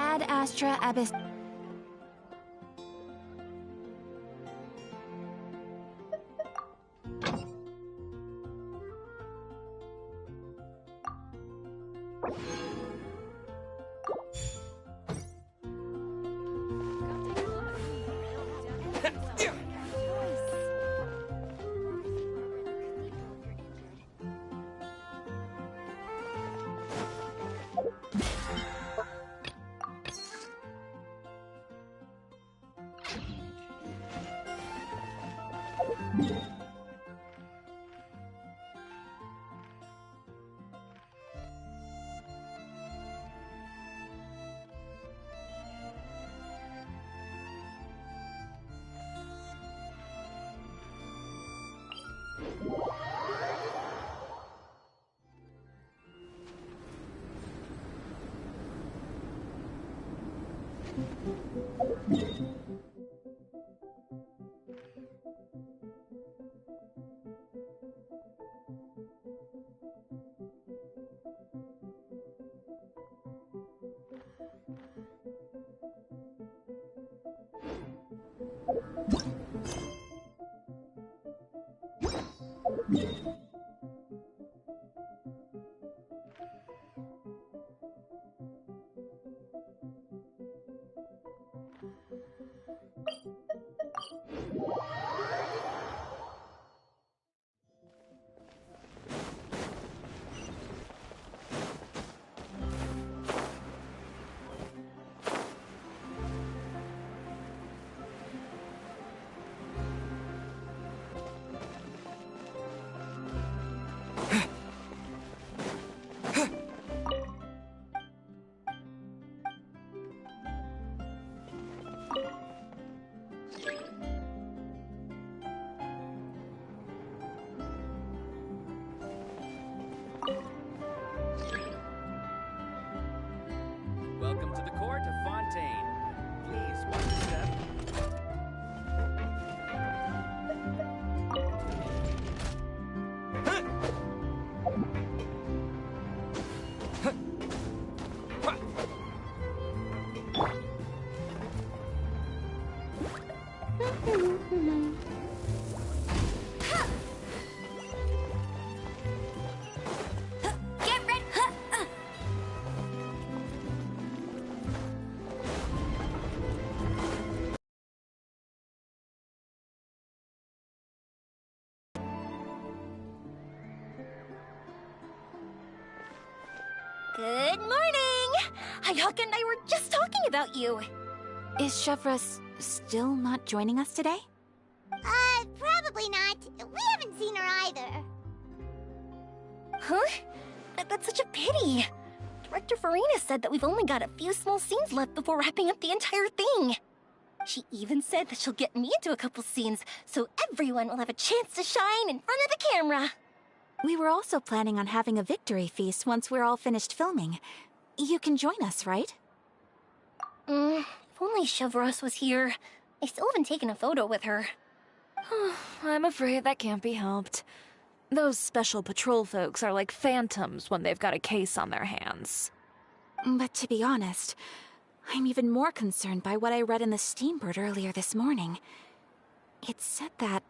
Ad Astra Abyss. Welcome to the court of Fontaine. Please watch your step. Good morning! Hayaka and I were just talking about you. Is Chevra still not joining us today? Probably not. We haven't seen her either. Huh? That's such a pity. Director Farina said that we've only got a few small scenes left before wrapping up the entire thing. She even said that she'll get me into a couple scenes, so everyone will have a chance to shine in front of the camera. We were also planning on having a victory feast once we're all finished filming. You can join us, right? If only Chevros was here. I still haven't taken a photo with her. I'm afraid that can't be helped. Those special patrol folks are like phantoms when they've got a case on their hands. But to be honest, I'm even more concerned by what I read in the Steambird earlier this morning. It said that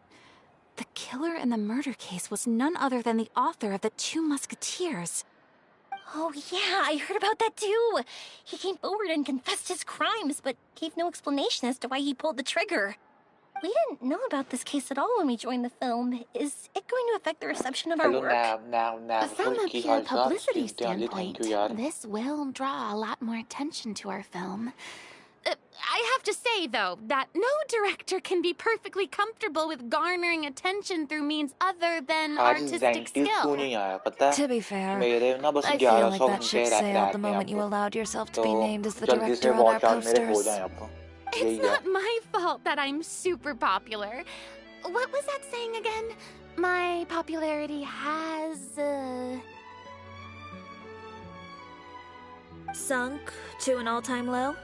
the killer in the murder case was none other than the author of the 2 Musketeers. Oh yeah, I heard about that too. He came forward and confessed his crimes, but gave no explanation as to why he pulled the trigger. We didn't know about this case at all when we joined the film. Is it going to affect the reception of our work? From a pure publicity standpoint, this will draw a lot more attention to our film. I have to say, though, that no director can be perfectly comfortable with garnering attention through means other than artistic skill. To be fair, I feel like that ship sailed the moment you allowed yourself to be named as the director on our posters. It's not my fault that I'm super popular. What was that saying again? My popularity has, Sunk to an all-time low?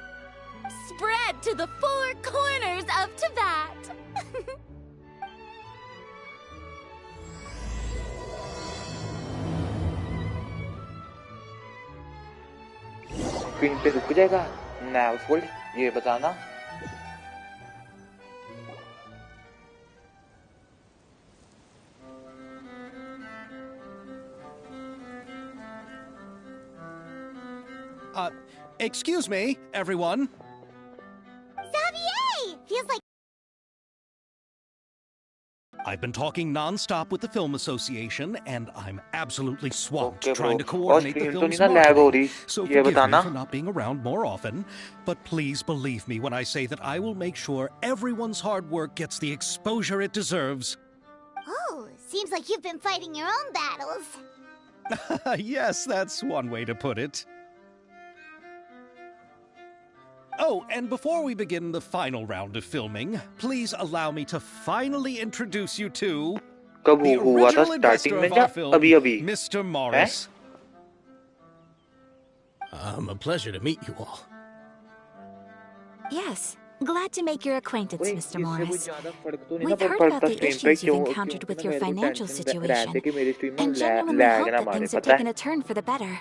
spread to the 4 corners of Tibet. नाउफुल ये बताना। Excuse me, everyone. Xavier! Feels like I've been talking non-stop with the Film Association, and I'm absolutely swamped Okay, trying to bro. coordinate the screen तो film's नहीं ना lag हो marketing. रही, So ये forgive me बताना। for not being around more often, but please believe me when I say that I will make sure everyone's hard work gets the exposure it deserves. oh, seems like you've been fighting your own battles. Yes, that's one way to put it. Oh, and before we begin the final round of filming, please allow me to finally introduce you to कब the हुआ था original starting investor में of या our film, अभी Mr. Morris. A pleasure to meet you all. Yes, glad to make your acquaintance, ओए, Mr. इससे कोई Morris. ज़्यादा फर्क तो नहीं We've ना heard पड़ता about the stream पे issues you've क्यों encountered with ना your मेरे को financial tension situation, रहती है कि मेरी stream में and genuinely lag hope ना that मारे, things have पता है? taken a turn for the better.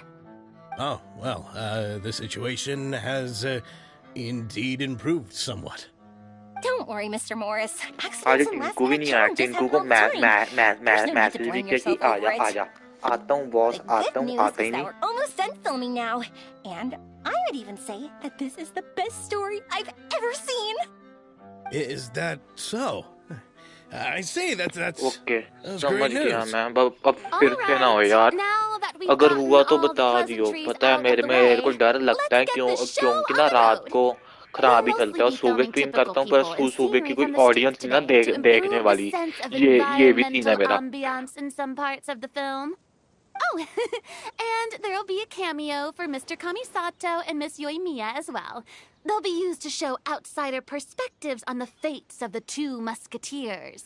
Oh, well, the situation has indeed improved somewhat. Don't worry, Mr. Morris. आज Accidents and last टिंकू भी minute नहीं आया, challenges टिंकू have को rolled through. There's no need to message भी blame किया कि yourself over it. आजा आता हूँ बॉस The आता good हूँ news आता ही is that नहीं। we're almost done filming now, and I would even say that this is the best story I've ever seen. Is that so? I see, that's okay that's समझ great गया news. मैं, अब फिर से ना हो Alright, यार। now that we've अगर gotten हुआ तो all the बता दियो, pleasantries पता है out of मेरे the मेरे को way, डर लगता है let's get the show क्योंकि on ना the रात road. को खराब ही We'll चलता है और mostly be सुबह filming स्ट्रीम typical करता हूँ पर people and सुबह की scenery कोई from the streets ऑडियंस नहीं ना today to देखने improve the वाली। sense of ये भी सीन है environmental मेरा। ambiance in some parts of the film. Oh, and there'll be a cameo for Mr. Kamisato and Miss Yoimiya as well. They'll be used to show outsider perspectives on the fates of the two musketeers.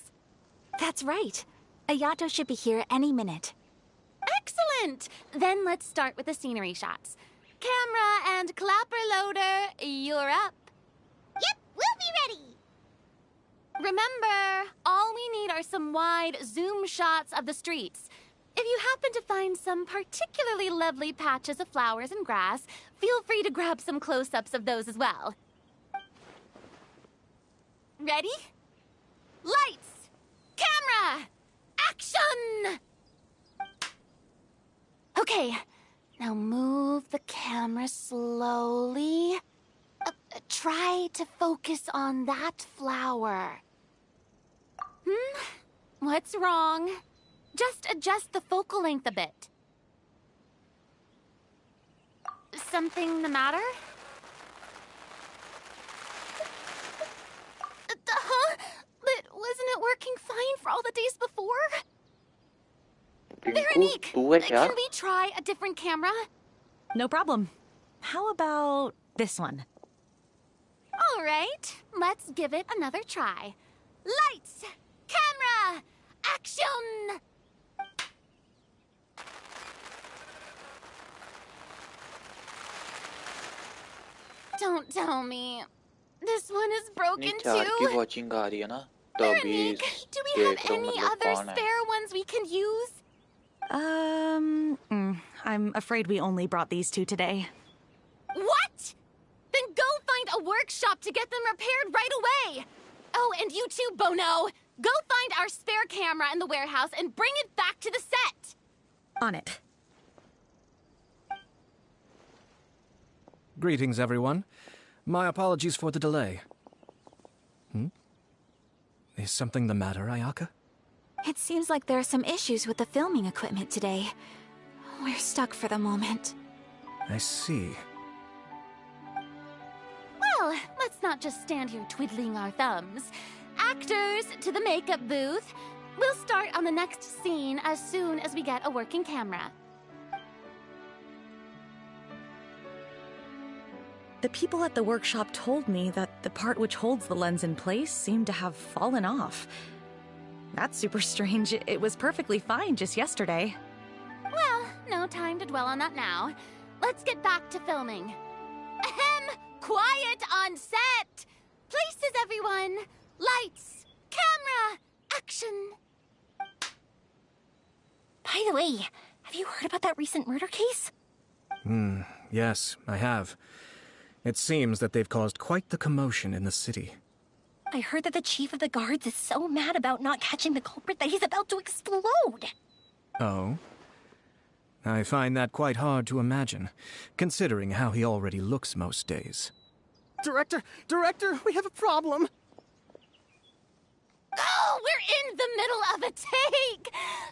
That's right. Ayato should be here any minute. Excellent! Then let's start with the scenery shots. Camera and clapper loader, you're up. Yep, we'll be ready. Remember, all we need are some wide zoom shots of the streets. If you happen to find some particularly lovely patches of flowers and grass, feel free to grab some close-ups of those as well. Ready? Lights! Camera! Action! Okay, now move the camera slowly. Try to focus on that flower. What's wrong? Just adjust the focal length a bit. Something the matter? Huh? But wasn't it working fine for all the days before? Veronique, तू है क्या? can we try a different camera? No problem. How about this one? All right, let's give it another try. Lights! Camera! Action! Don't tell me. This one is broken नहीं चार की too? Watching आ रही है ना, तभी Veronique, do we have देख रहा हूँ any मतलब other कौन है। spare ones we can use? I'm afraid we only brought these two today. What? Then go find a workshop to get them repaired right away. Oh, and you too, Bono. Go find our spare camera in the warehouse and bring it back to the set. On it. Greetings, everyone. My apologies for the delay. Is something the matter, Ayaka? It seems like there are some issues with the filming equipment today. We're stuck for the moment. I see. Well, let's not just stand here twiddling our thumbs. Actors, to the makeup booth. We'll start on the next scene as soon as we get a working camera. The people at the workshop told me that the part which holds the lens in place seemed to have fallen off. That's super strange. It was perfectly fine just yesterday. Well, no time to dwell on that now. Let's get back to filming. Ahem! Quiet on set! Places, everyone! Lights! Camera! Action! By the way, have you heard about that recent murder case? Yes, I have. It seems that they've caused quite the commotion in the city. I heard that the chief of the guards is so mad about not catching the culprit that he's about to explode. Oh? I find that quite hard to imagine, considering how he already looks most days. Director, we have a problem. Oh, we're in the middle of a take!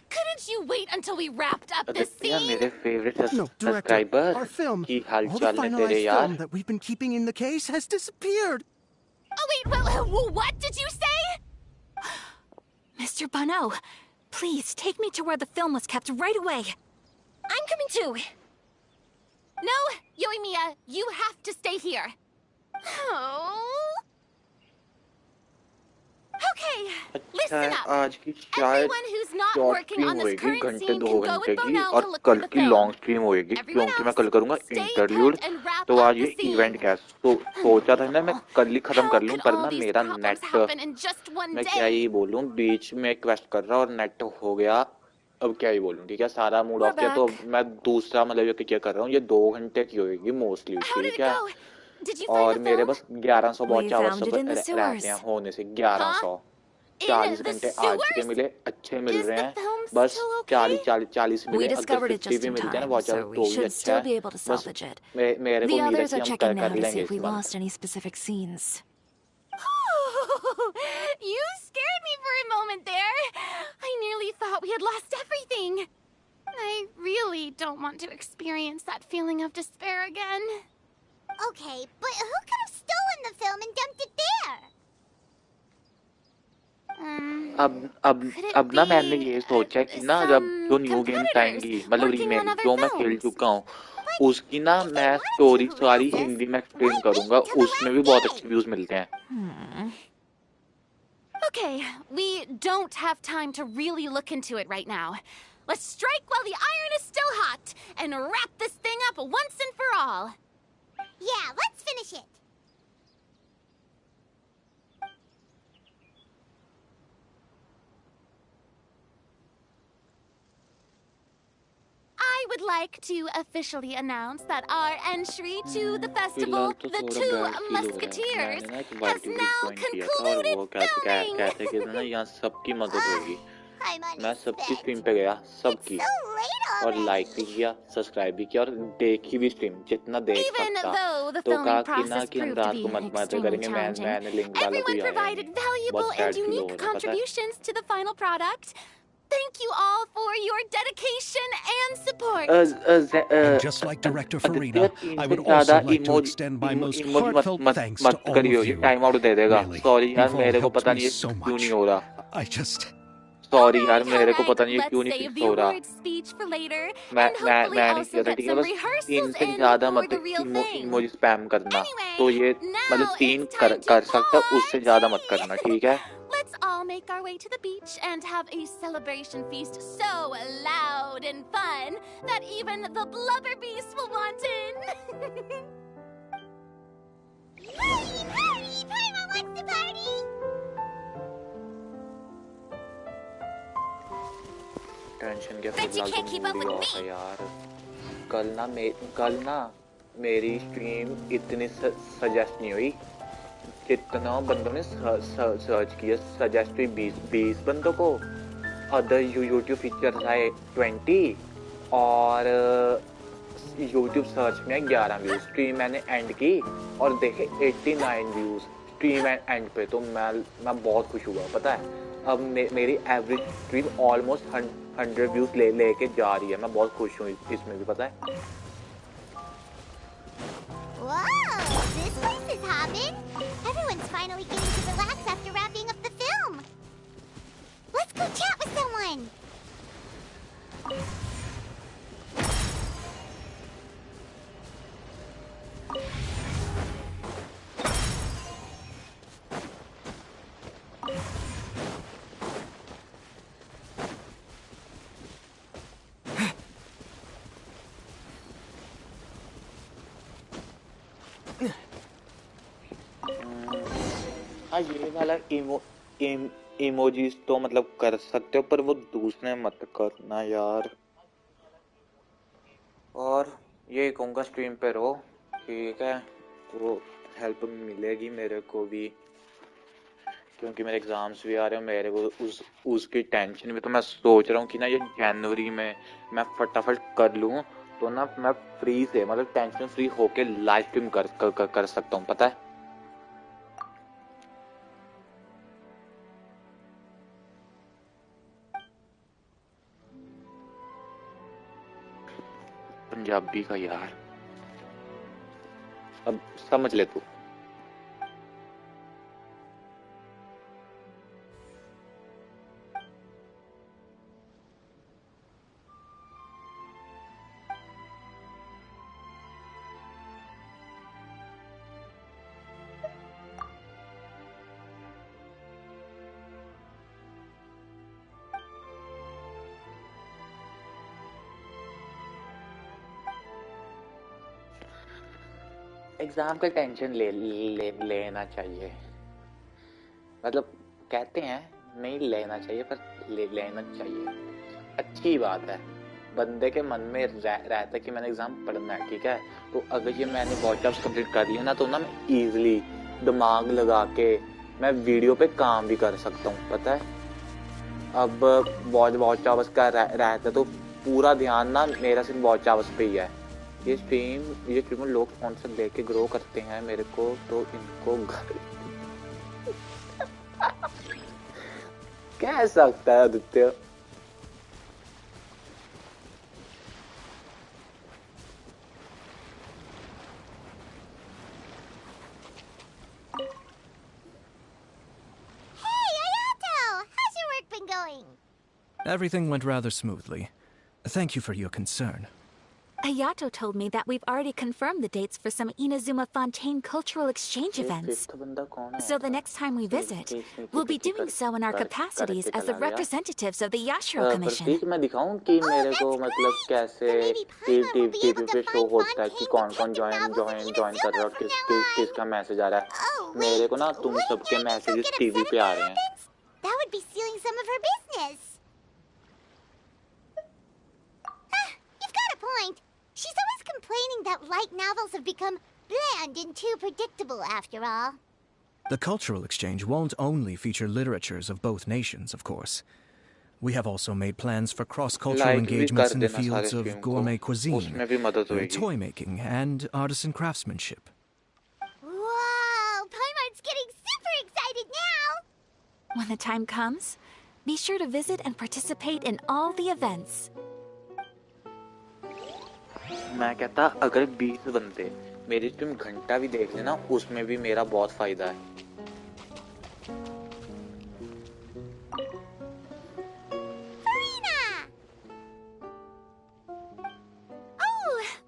Couldn't you wait until we wrapped up this scene? मेरे favorite No, Director, subscriber our film, की हाल all the चाल है तेरे finalized यार? film that we've been keeping in the case has disappeared. Oh, wait, what did you say? Mr. Bono, please take me to where the film was kept right away. I'm coming too. No, Yoimiya, you have to stay here. Oh. Okay, listen up. आज की शायद Everyone who's not short working stream on this होएगी current घंटे scene 2 can go घंटे with की Bono और to look कल for the की film. लॉन्ग स्ट्रीम होएगी Everyone क्योंकि मैं else, कल करूंगा stay interviewed put and wrap तो up आज the ये scene. इवेंट क्या सोचा था ना मैं कल ही खत्म How कर लूं could पर all ना these मेरा problems net happen in just one मैं day? क्या ही बोलूं बीच में क्वेस्ट कर रहा और नेट हो गया अब क्या ही बोलूं ठीक है सारा मूड ऑफ किया तो मैं दूसरा मतलब ये क्या कर रहा हूं ये 2 घंटे की होएगी मोस्टली ठीक है और मेरे बस 1100 वॉच आवर्स रहते हैं होने से 1100 40 घंटे आज के मिले अच्छे मिल रहे हैं बस 40 मिले अगर 50 भी मिल जाए ना वॉच आवर तो भी अच्छा है बस मेरे को उम्मीद है कि हम कर लेंगे इस बार You scared me for a moment there. I nearly thought we had lost everything. I really don't want to experience that feeling of despair again. Okay, but who could have stolen the film and dumped it there? अब ना मैंने ये सोचा कि ना जब जो new games आएंगी मतलब रीमेक जो मैं खेल चुका हूँ उसकी ना मैं स्टोरी सारी हिंदी में एक्सप्लेन करूंगा उसमें भी बहुत अच्छे व्यूज मिलते हैं Okay, we don't have time to really look into it right now. Let's strike while the iron is still hot and wrap this thing up once and for all. Yeah, let's finish it. I would like to officially announce that our entry to the festival, the Two Musketeers, has now concluded filming. कैसे कि ना यहाँ सबकी मदद होगी मैं सबकी stream पे गया सबकी और लाइक भी किया सब्सक्राइब भी किया और देखी भी स्ट्रीम जितना देख सकता तो कहा कि ना कि हम रात को मत करेंगे मैंने लिंक डाला कोई provided valuable and unique contributions to the final product. Thank you all for your dedication and support. And just like Director Farina, I would also like to extend my most heartfelt thanks to all of you. Really, you've all helped me so much. I just... Sorry यार मेरे को पता नहीं क्यों नहीं fix हो रहा मैं नहीं किया था ठीक है बस 3 से ज़्यादा मत इमोजी स्पैम करना तो ये मतलब 3 कर सकता उससे ज़्यादा मत करना ठीक है Let's all make our way to the beach and have a celebration feast so loud and fun that even the blubber beast will want in. Party! Paimon wants to party! Tension के फिलहाल तो यार कल ना मेरी stream इतनी suggest नहीं हुई कितना बंदों ने सर्च किया सजेस्ट हुई 20 बंदों को अदर यूट्यूब फीचर्स आए 20 और यूट्यूब सर्च में 11 व्यूज स्ट्रीम मैंने एंड की और देखे 89 व्यूज स्ट्रीम एंड पे तो मैं बहुत खुश हुआ पता है अब मेरी एवरेज स्ट्रीम ऑलमोस्ट 100 व्यूज लेके जा रही है मैं बहुत खुश हूँ इसमें भी पता है Whoa, this place is hopping. Everyone's finally getting to relax after wrapping up the film. Let's go chat with someone. हाँ ये वाला इमोजीज तो मतलब कर सकते हो पर वो दूसरे मत करना यार और ये कहूँगा स्ट्रीम पे रहो ठीक है तो हेल्प मिलेगी मेरे को भी, क्योंकि मेरे एग्जाम्स भी आ रहे हैं। मेरे को उसकी टेंशन भी, तो मैं सोच रहा हूँ कि ना ये जनवरी में मैं फटाफट कर लूँ, तो ना मैं फ्री से मतलब टेंशन फ्री होके लाइव स्ट्रीम कर सकता हूँ, पता है। पंजाबी का यार, अब समझ ले तू। एग्जाम का टेंशन लेना चाहिए, मतलब कहते हैं नहीं लेना चाहिए, पर लेना चाहिए। अच्छी बात है, बंदे के मन में रहता है कि मैंने एग्जाम पढ़ना है, ठीक है। तो अगर ये मैंने वॉच आवर्स कंप्लीट कर लिया ना, तो ना मैं इजीली दिमाग लगा के मैं वीडियो पे काम भी कर सकता हूँ, पता है। अब वॉच आवर्स का रहता है तो पूरा ध्यान ना मेरा सिर्फ वॉच आवर्स पे ही है। ये स्ट्रीम लोग स्पॉन्सर लेके ग्रो करते हैं मेरे को, तो इनको कह सकता है Aditya. Everything went rather smoothly. Thank you for your concern. Ayato told me that we've already confirmed the dates for some Inazuma Fontaine cultural exchange events. So the next time we visit, we'll be doing so in our capacities as the representatives of the Yashiro Commission. मैं दिखाऊं कि मेरे को मतलब कैसे TV पे show होता है कि कौन-कौन ज्वाइन कर रहा है और किसका मैसेज आ रहा है। मेरे को ना तुम सबके मैसेजेस टीवी पे आ रहे हैं। That would be stealing some of her business. You've got a point. She's always complaining that light novels have become bland and too predictable after all. The cultural exchange won't only feature literatures of both nations, of course. We have also made plans for cross-cultural engagements in the fields of gourmet cuisine, toy making, and artisan craftsmanship. Whoa! Paimon's getting super excited now! When the time comes, be sure to visit and participate in all the events. मैं कहता अगर 20 बंदे मेरी stream घंटा भी देख लेना, उसमें भी मेरा बहुत फायदा है।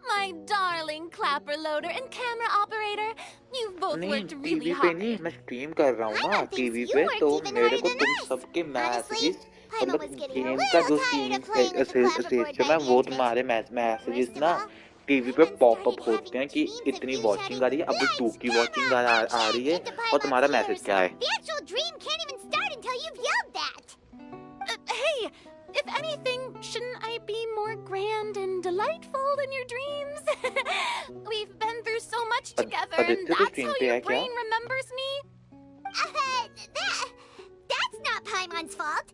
My darling clapper loader and camera operator, you've both worked really TV पे hard. नहीं, मैं स्ट्रीम कर रहा हूँ ना टीवी पे, तो मेरे को तुम सबके मैसेजेस मतलब गेम का जो सिस्टम है वो तुम्हारे मैसेजेस ना टीवी पे पॉपअप होते हैं कि इतनी वॉचिंग आ रही है, अब 2 की वॉचिंग आ रही है और तुम्हारा मैसेज क्या है। The actual dream can't even start until you've yelled that. Hey, if anything, shouldn't I be more grand and delightful in your dreams? We've been through so much together, and that's how your brain remembers me. That's not Paimon's fault.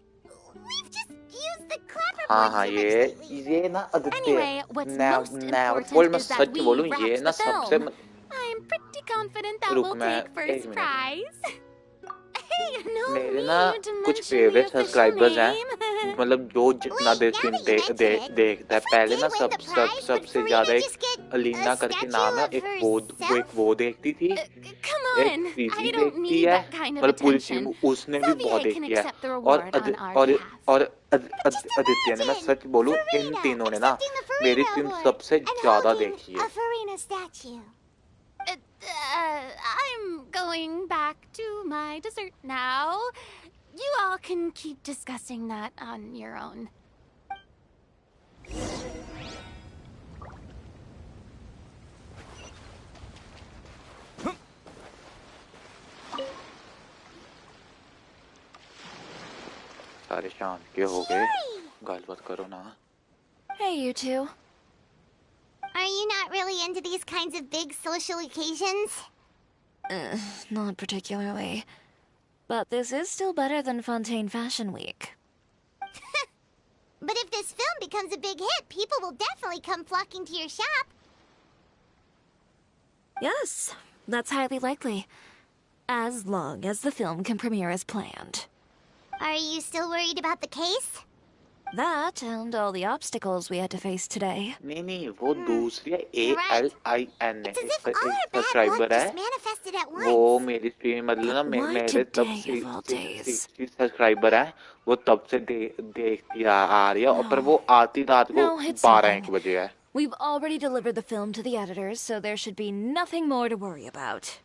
We've just used the clapper हाँ ये ना Anyway, what's most मैं important is that such we बोलूं, wrapped ये ना the सबसे film. I'm pretty confident that we'll take first prize. Hey, no मेरे need ना to कुछ mention favourite the official subscribers हैं, name. मतलब जो जितना देर स्ट्रीम देखता है। पहले ना सबसे ज्यादा एक अलीना करके नाम है, एक वो देखती थी, एक फ्रीजी देखती है, मतलब पूरी स्ट्रीम उसने भी बहुत देखी है, और आदित्य ने, मैं सच बोलूं इन तीनों ने ना मेरी स्ट्रीम सबसे ज्यादा देखी है। I'm going back to my dessert now. You all can keep discussing that on your own. सारे शांत के हो गए, गलबात करो ना। Hey, you two. Are you not really really into these kinds of big social occasions? Not particularly. But this is still better than Fontaine Fashion Week. But if this film becomes a big hit, people will definitely come flocking to your shop. Yes, that's highly likely. As long as the film can premiere as planned. Are you still worried about the case? That and all the obstacles we had to face today. नहीं वो दूसरी ALIN It's as if all our bad luck just manifested at once. वो मेरी stream मतलब ना मेरे तब 60 subscriber है वो तब से देखती आ रही है और पर वो आती रात को 12-1 बजे है. We've already delivered the film to the editors, so there should be nothing more to worry about.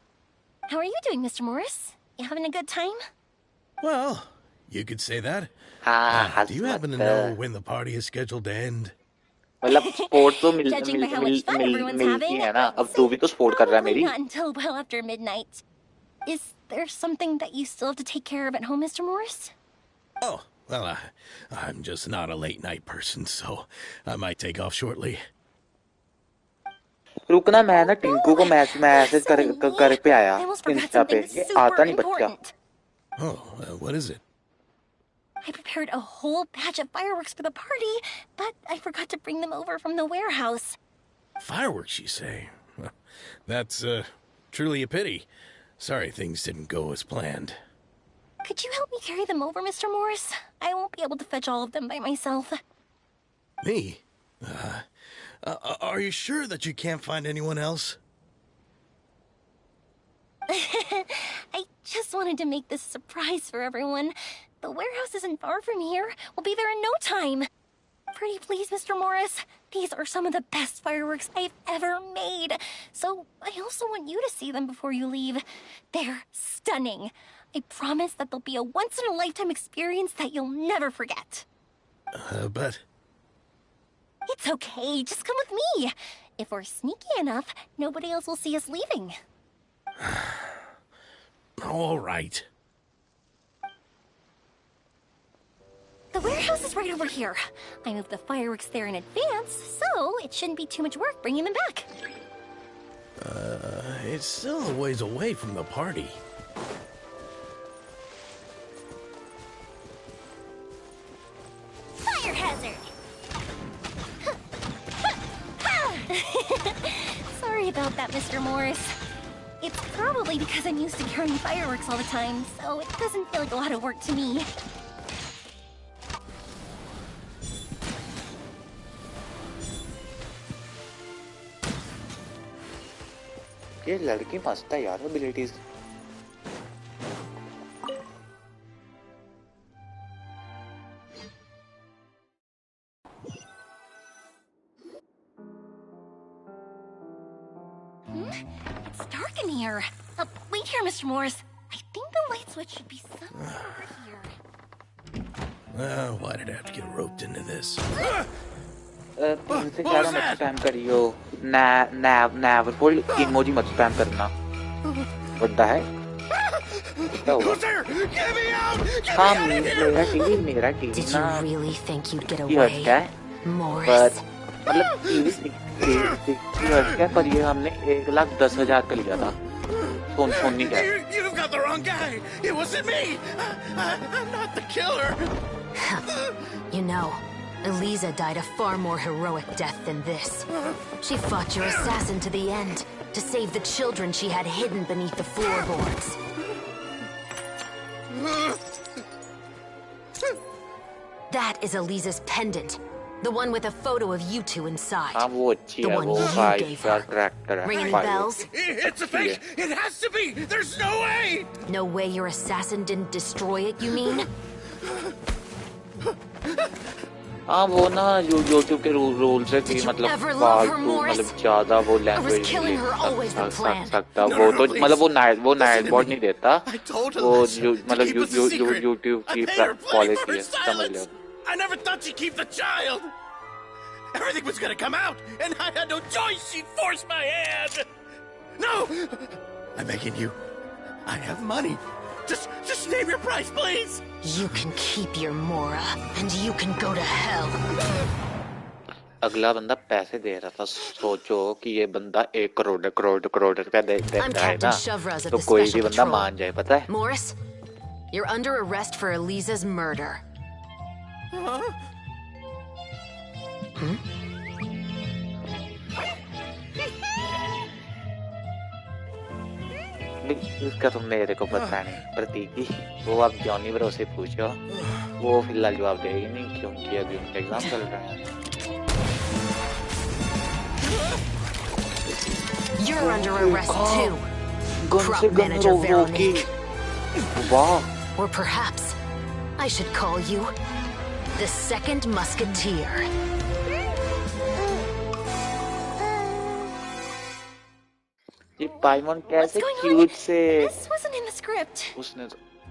How are you doing, Mr. Morris? You having a good time? Well, you could say that. Do you happen to know when the party is scheduled to end? मतलब sport तो मिलती है ना अब तू भी तो sport कर रहा है मेरी. Not until well after midnight. Is there something that you still have to take care of at home, Mr. Morris? Oh, well, I'm just not a late night person, so I might take off shortly. रुकना मैं ना टिंकू को message कर पे आया Insta पे ये आता नहीं बच्चा. Oh, what is it? I prepared a whole batch of fireworks for the party, but I forgot to bring them over from the warehouse. Fireworks, you say? That's truly a pity. Sorry things didn't go as planned. Could you help me carry them over, Mr. Morris? I won't be able to fetch all of them by myself. Me? Are you sure that you can't find anyone else? I just wanted to make this a surprise for everyone. The warehouse isn't far from here. We'll be there in no time. Pretty please, Mr. Morris. These are some of the best fireworks I've ever made. So I also want you to see them before you leave. They're stunning. I promise that they'll be a once-in-a-lifetime experience that you'll never forget. But... It's okay. Just come with me. If we're sneaky enough, nobody else will see us leaving. All right. The warehouse is right over here. I moved the fireworks there in advance, so it shouldn't be too much work bringing them back. It's still a ways away from the party. Fire hazard! Sorry about that, Mr. Morris. It's probably because I'm used to carrying fireworks all the time, so it doesn't feel like a lot of work to me. ये लड़की मस्त है यार abilities. It's dark in here. Wait here, Mr. Morris. I think the light switch should be somewhere over here. Why did I have to get roped into this? तुमसे ज़्यादा मत spam करियो. Never emoji मत spam करना. What the heck? क्या हुआ? हाँ मेरा TV Did you really think you'd get away? Morris. मतलब टीवी क्या पर ये हमने 1,10,000 का लिया था. सोनी का. You've got the wrong guy. It wasn't me. I'm not the killer. You know, Eliza died a far more heroic death than this. She fought your assassin to the end, to save the children she had hidden beneath the floorboards. That is Eliza's pendant. The one with a photo of you two inside. The one you gave her. Ringing bells? It's a fake! It has to be! There's no way! No way your assassin didn't destroy it, you mean? हाँ वो ना YouTube के rules है कि मतलब फालतू मतलब ज़्यादा वो लैंग्वेज सकता वो तो मतलब वो नाइट बॉट नहीं देता वो मतलब YouTube की पॉलिसी है समझ लो. I never thought she'd keep the child. Everything was gonna come out, and I had no choice. She forced my hand. No, I'm begging you. I have money. Just name your price, please. You can keep your Mora, and you can go to hell. अगला बंदा पैसे दे रहा था सोचो कि ये बंदा 1 करोड़ रुपया देता है ना तो कोई भी बंदा मान जाए पता है Morris, you're under arrest for Eliza's murder. इसका तो मेरे को पता नहीं प्रतीकी वो आप जॉनी ब्रो से पूछो वो फिलहाल जवाब देगी नहीं क्योंकि अभी उनका एग्जाम चल रहा है You're under arrest too. Crop manager Veronique. Wow. Or perhaps I should call you the second musketeer. ये पाइमन कैसे क्यूट से This wasn't in the script. उसने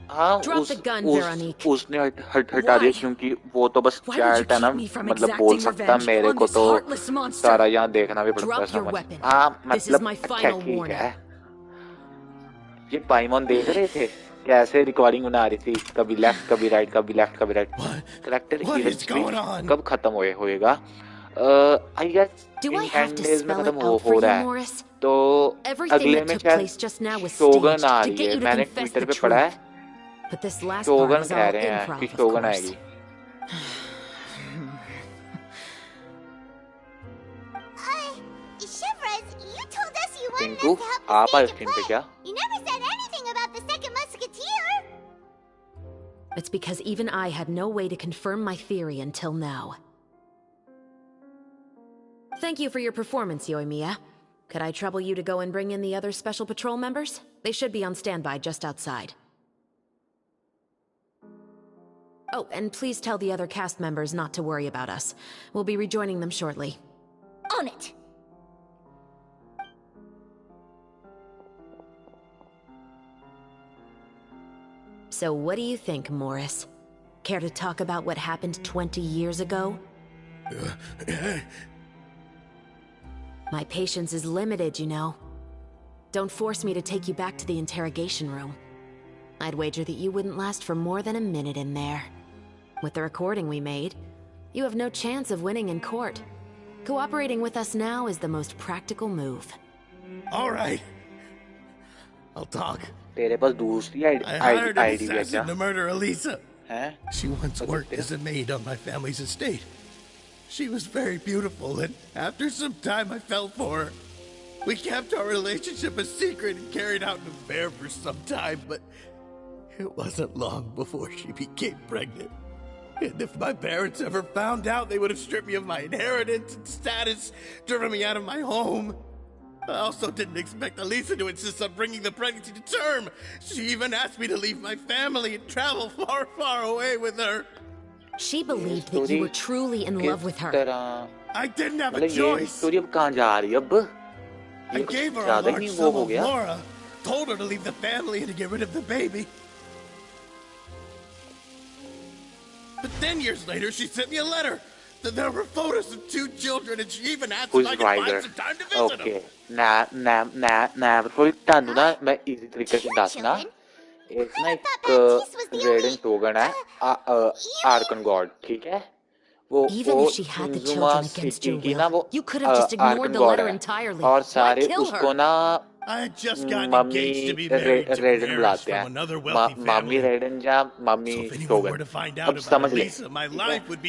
हाँ Drop the gun, Veronique. उसने हटा दिया क्योंकि वो तो बस चैट है ना मतलब बोल सकता मेरे को तो सारा यहाँ देखना भी पड़ता है समझ हाँ मतलब अच्छा ठीक है ये पाइमन देख रहे थे कैसे रिकॉर्डिंग बना रही थी कभी लेफ्ट कभी राइट कभी लेफ्ट कभी राइट करेक्टर कब खत्म होएगा आई गेस इन 10 डेज में खत्म हो रहा है तो अगले में शायद शोगन आ रही है मैंने ट्विटर पे पढ़ा है शोगन कह रहे हैं कि शोगन आएगी टिंकू आप आए स्ट्रीम पे क्या It's because even I had no way to confirm my theory until now. Thank you for your performance, Yoimiya. Could I trouble you to go and bring in the other Special Patrol members? They should be on standby just outside. Oh, and please tell the other cast members not to worry about us. We'll be rejoining them shortly. On it! So what do you think, Morris? Care to talk about what happened 20 years ago? My patience is limited, you know. Don't force me to take you back to the interrogation room. I'd wager that you wouldn't last for more than a minute in there. With the recording we made, you have no chance of winning in court. Cooperating with us now is the most practical move. All right. I'll talk. तेरे पास दूसरी ID है क्या? To murder Eliza. हैं? She once worked as a maid on my family's estate. She was very beautiful, and after some time I fell for her. We kept our relationship a secret and carried out an affair for some time, but it wasn't long before she became pregnant. And if my parents ever found out, they would have stripped me of my inheritance and status, driven me out of my home. I also didn't expect Eliza to insist on bringing the pregnancy to term. She even asked me to leave my family and travel far, far away with her. She believed that you were truly in love with her. I didn't have a choice. I gave her a large sum of Laura, told her to leave the family and to get rid of the baby. But then years later, she sent me a letter. There were photos of 2 children, and she even asked if I could find some time to visit them. Okay. मैं easy तरीके से बताना एक ना एक रेडन टोगन है Arkan God ठीक है वो इंजुमा सिटी की ना वो आर्कन गॉड है और सारे उसको ना मम्मी रेडन बुलाते हैं मम्मी रेडन या मम्मी टोगन अब समझ ले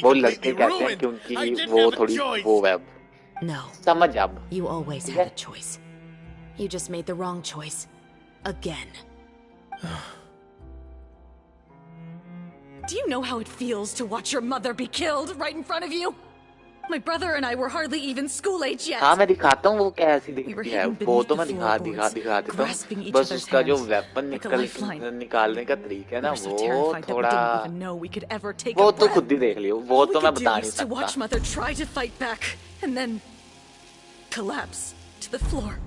वो लड़के कहते हैं क्योंकि वो थोड़ी वो है No. You always had a choice. You just made the wrong choice. Again. Do you know how it feels to watch your mother be killed right in front of you? My brother and I were hardly even school age yet. हाँ मैं दिखाता हूँ वो कैसी दिखती है वो तो मैं दिखा देता हूँ बस उसका जो वेपन निकालने का तरीका है ना वो थोड़ा वो तो खुद ही देख लियो वो तो मैं बता नहीं सकता. To watch mother try to fight back and then collapse to the floor.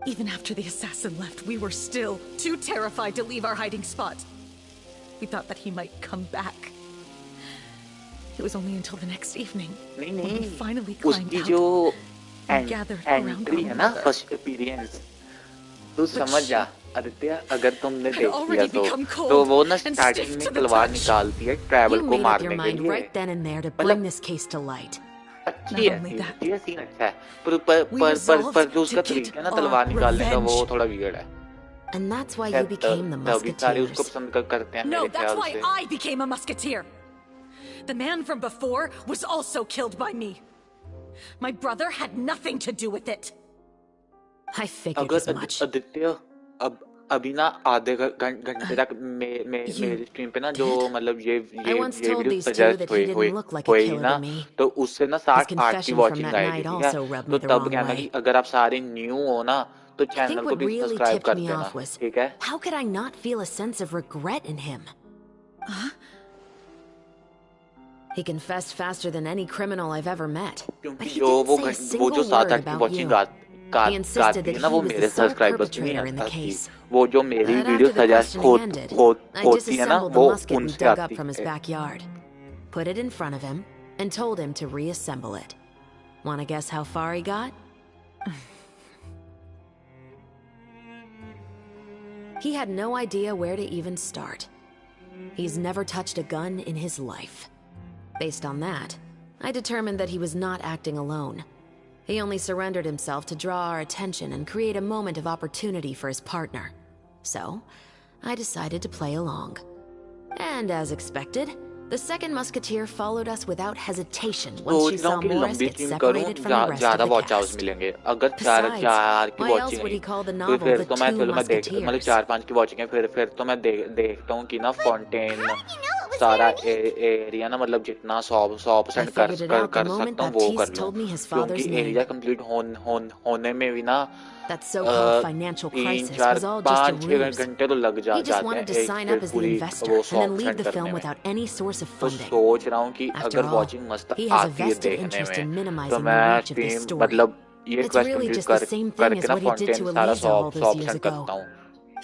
Even after the assassin left, we were still too terrified to leave our hiding spot. We thought that he might come back. It was only until the next evening when we finally climbed out and gathered around है ना first appearance. तू समझ जा आदित्य अगर तुमने देख लिया तो वो ना स्टार्टिंग में तलवार निकालती है ट्रैवल को मारने के लिए। मतलब अच्छी है सीन अच्छा है पर जो उसका तरीका है ना तलवार निकालने का वो थोड़ा वियर्ड है। And that's why you became the Musketeers. उसको पसंद करते हैं No, मेरे that's ख्याल why से। I became a Musketeer. The man from before was also killed by me. My brother had nothing to do with it. I figured as much. अगर आदित्य अब अभी ना आधे घंटे तक मेरी स्ट्रीम पे ना जो मतलब ये वीडियो सजेस्ट हुए ना तो उससे ना 60-8 की वॉचिंग आएगी ठीक है। तो तब कहना कि अगर आप सारे न्यू हो ना तो चैनल को भी सब्सक्राइब कर देना ठीक है। How could I not feel a sense of regret in him? He confessed faster than any criminal I've ever met. But he didn't say a single word about you. He insisted that he was the sole perpetrator in the case. But after the questioning ended, I disassembled the musket we dug up from his backyard, put it in front of him, and told him to reassemble it. Wanna guess how far he got? He had no idea where to even start. He's never touched a gun in his life. Based on that, I determined that he was not acting alone. He only surrendered himself to draw our attention and create a moment of opportunity for his partner. So, I decided to play along. And as expected, the second musketeer followed us without hesitation once she saw Morris get separated from the rest of the cast. Besides, why else would he call the novel The Two Musketeers? मतलब 4-5 की watching है फिर तो मैं देखता हूँ कि ना फॉन्टेन सारा एरिया ना मतलब जितना 100% कर सकता हूँ वो कर लूँ क्योंकि एरिया कंप्लीट होने में भी ना That so-called financial crisis was all just a ruse. He just wanted to sign up as the investor and then leave the film without any source of funding. After all, he has a vested interest in minimizing the reach of this story. It's really just the same thing as what he did to Eliza all those years ago.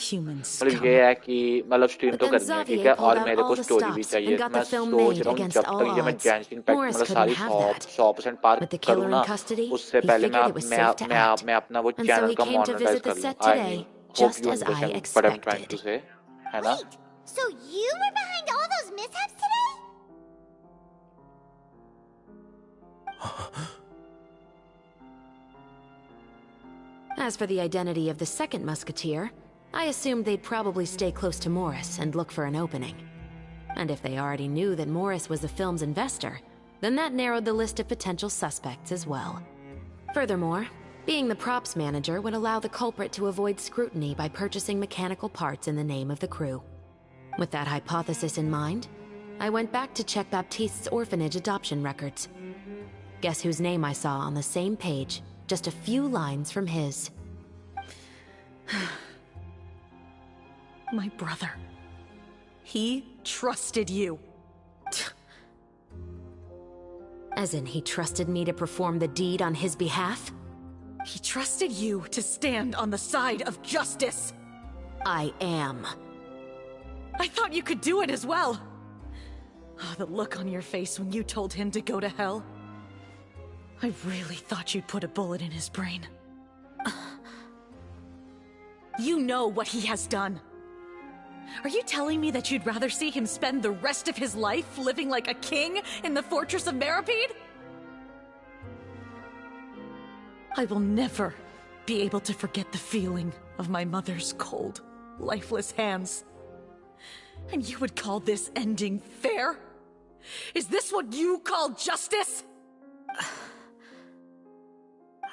Human मतलब scum. ये है कि मतलब stream तो करनी है ठीक है और मेरे को स्टोरी भी चाहिए। and got मैं the film सोच made रहा हूँ against जब all तक ये मैं odds. जेंशिन पैक Morris मतलब couldn't सारी have that. 100% par With the killer करूँ in ना custody, उससे he पहले figured it was safe to act. मैं अपना वो And so चैनल he का came to monetise visit the कर set लूँ। today, just as I what I'm trying to expected. say है ना। Wait, so you were behind all those mishaps today? As for the identity of the second musketeer, I assumed they'd probably stay close to Morris and look for an opening. And if they already knew that Morris was the film's investor, then that narrowed the list of potential suspects as well. Furthermore, being the props manager would allow the culprit to avoid scrutiny by purchasing mechanical parts in the name of the crew. With that hypothesis in mind, I went back to check Baptiste's orphanage adoption records. Guess whose name I saw on the same page, just a few lines from his. My brother. He trusted you. As in, he trusted me to perform the deed on his behalf? He trusted you to stand on the side of justice. I am. I thought you could do it as well. Oh, the look on your face when you told him to go to hell. I really thought you'd put a bullet in his brain. You know what he has done. Are you telling me that you'd rather see him spend the rest of his life living like a king in the fortress of Meripede? I will never be able to forget the feeling of my mother's cold, lifeless hands. And you would call this ending fair? Is this what you call justice?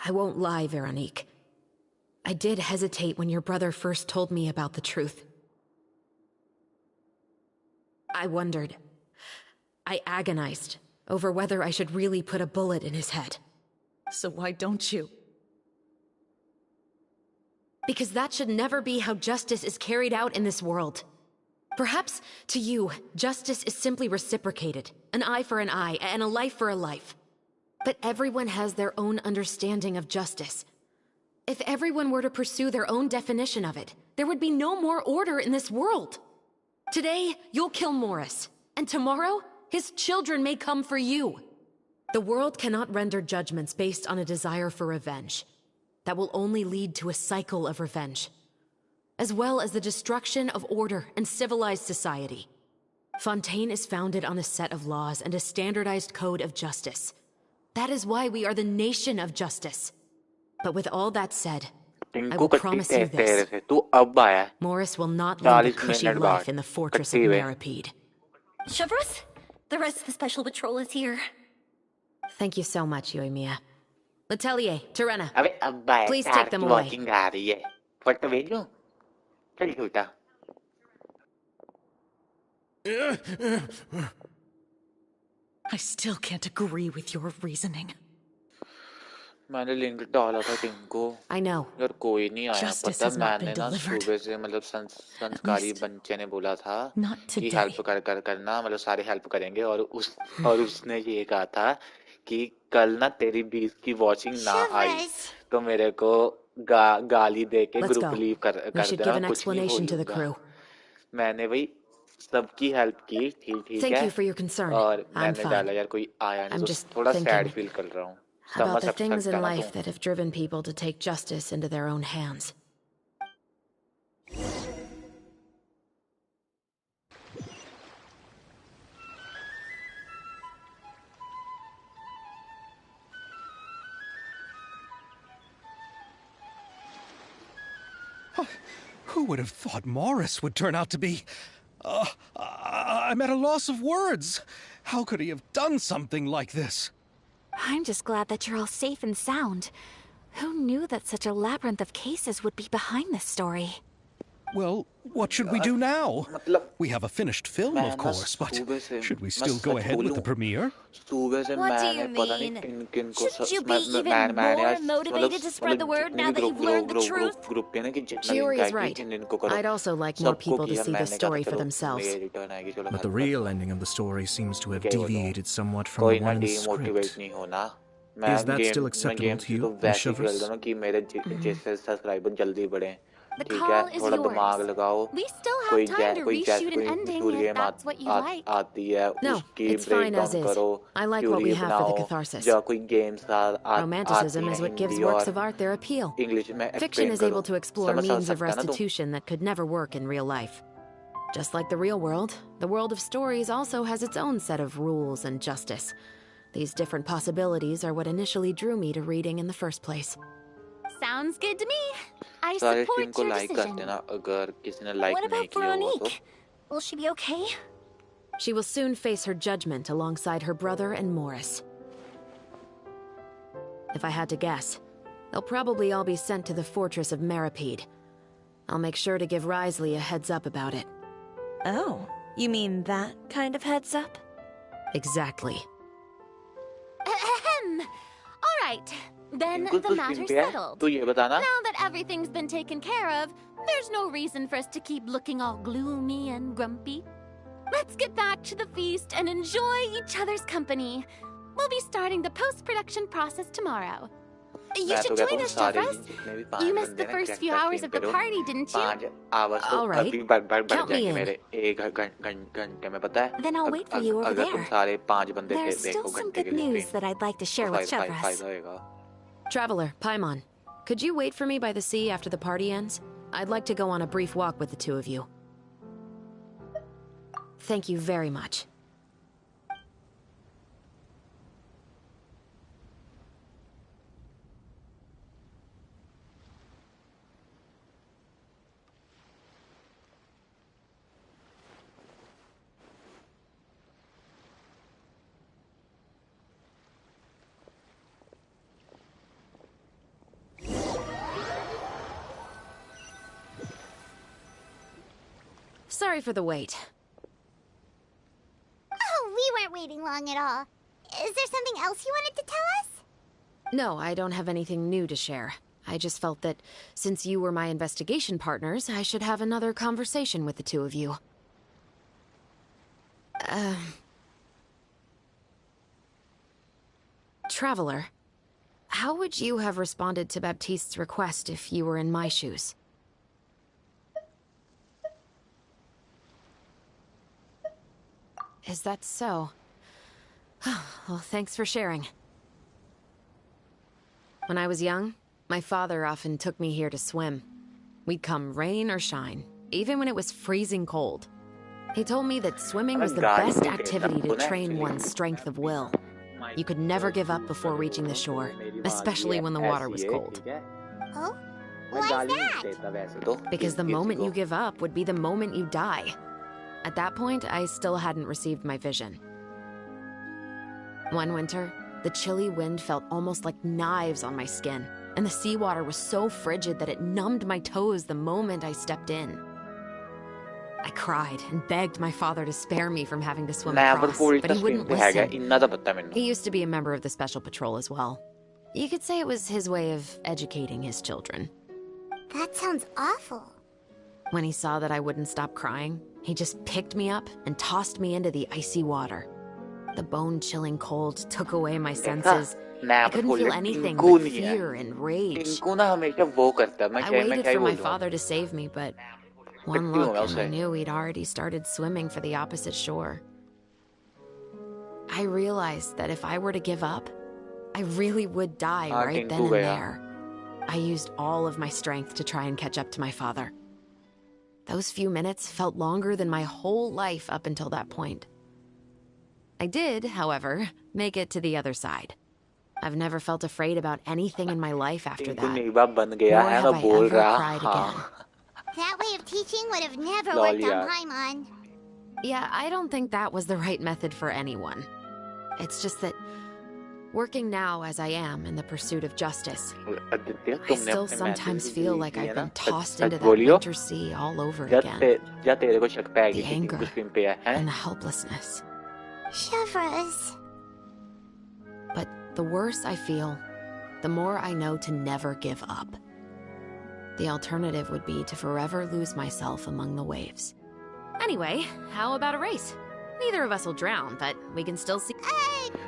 I won't lie, Veronique. I did hesitate when your brother first told me about the truth. I wondered. I agonized over whether I should really put a bullet in his head. So why don't you? Because that should never be how justice is carried out in this world. Perhaps, to you, justice is simply reciprocated. An eye for an eye, and a life for a life. But everyone has their own understanding of justice. If everyone were to pursue their own definition of it, there would be no more order in this world. Today, you'll kill Morris, and tomorrow, his children may come for you. The world cannot render judgments based on a desire for revenge. That will only lead to a cycle of revenge. as well as the destruction of order and civilized society. Fontaine is founded on a set of laws and a standardized code of justice. That is why we are the nation of justice. But with all that said, I will promise you this. Morris will not live a cushy life in the fortress of Meripede. Chevros, the rest of the special patrol is here. Thank you so much, Yoimiya. Letelier, Terena, please take them away. I still can't agree with your reasoning. मैंने link डाला था टिंको यार कोई नहीं आया पता मैंने ना सुबह से मतलब संस्कारी बच्चे ने बोला था कि हेल्प करना मतलब सारे हेल्प करेंगे और उसने ये कहा था कि कल ना तेरी 20 की वॉचिंग ना आई तो मेरे को गाली दे के ग्रुप लीव कर देना कुछ नहीं होगा मैंने भाई सबकी हेल्प की ठीक है और मैंने डाला यार कोई आया नहीं तो थोड़ा सैड फील कर रहा हूँ about the things in life that have driven people to take justice into their own hands. Who would have thought Morris would turn out to be... I'm at a loss of words. How could he have done something like this? I'm just glad that you're all safe and sound. Who knew that such a labyrinth of cases would be behind this story? Well, what should we do now? We have a finished film, of course, but should we still go ahead with the premiere? What do you mean? Shouldn't you be even more motivated to spread the word now that you've learned the truth? Shiori is right. I'd also like more people to see the story for themselves. But the real ending of the story seems to have deviated somewhat from the one in the script. Is that still acceptable to you, Ms. Shivers? The call is yours. We still have time to reshoot an ending if that's what you like. No, it's fine as is. I like what we have for the catharsis. Romanticism is what gives works of art their appeal. Fiction is able to explore means of restitution that could never work in real life. Just like the real world, the world of stories also has its own set of rules and justice. These different possibilities are what initially drew me to reading in the first place. Sounds good to me. I support your decision. What about Veronique? Will she be okay? She will soon face her judgment alongside her brother and Morris. If I had to guess, they'll probably all be sent to the fortress of Meripede. I'll make sure to give Risley a heads up about it. Oh, you mean that kind of heads up? Exactly. Ahem. All right. Then the matter's settled. Now that everything's been taken care of, there's no reason for us to keep looking all gloomy and grumpy. Let's get back to the feast and enjoy each other's company. We'll be starting the post-production process tomorrow. You should join us, Chevros. You missed the first few hours of the party, didn't you? All right. Count me in. Then I'll wait for you over there. There's still some good news that I'd like to share with Chevros. Traveler, Paimon, could you wait for me by the sea after the party ends? I'd like to go on a brief walk with the two of you. Thank you very much. Sorry for the wait. Oh, we weren't waiting long at all. Is there something else you wanted to tell us? No, I don't have anything new to share. I just felt that since you were my investigation partners, I should have another conversation with the two of you. Traveler, how would you have responded to Baptiste's request if you were in my shoes? Is that so? Well, thanks for sharing. When I was young, my father often took me here to swim. We'd come rain or shine, even when it was freezing cold. He told me that swimming was the best activity to train one's strength of will. You could never give up before reaching the shore, especially when the water was cold. Oh? Why is that? Because the moment you give up would be the moment you die. At that point, I still hadn't received my vision. One winter, the chilly wind felt almost like knives on my skin, and the seawater was so frigid that it numbed my toes the moment I stepped in. I cried and begged my father to spare me from having to swim across, but he wouldn't listen. He used to be a member of the Special Patrol as well. You could say it was his way of educating his children. That sounds awful. When he saw that I wouldn't stop crying, he just picked me up and tossed me into the icy water. The bone-chilling cold took away my senses. I couldn't feel anything but fear and rage. I waited for my father to save me, but one look and I knew he'd already started swimming for the opposite shore. I realized that if I were to give up, I really would die right then and there. I used all of my strength to try and catch up to my father. Those few minutes felt longer than my whole life up until that point. I did, however, make it to the other side. I've never felt afraid about anything in my life after that. Nor have I ever cried again. That way of teaching would have never worked on Paimon. Yeah, I don't think that was the right method for anyone. It's just that, working now as I am in the pursuit of justice, I still sometimes feel like I've been tossed into that winter sea all over again. The anger and the helplessness. Shivers. But the worse I feel, the more I know to never give up. The alternative would be to forever lose myself among the waves. Anyway, how about a race? Neither of us will drown, but we can still see.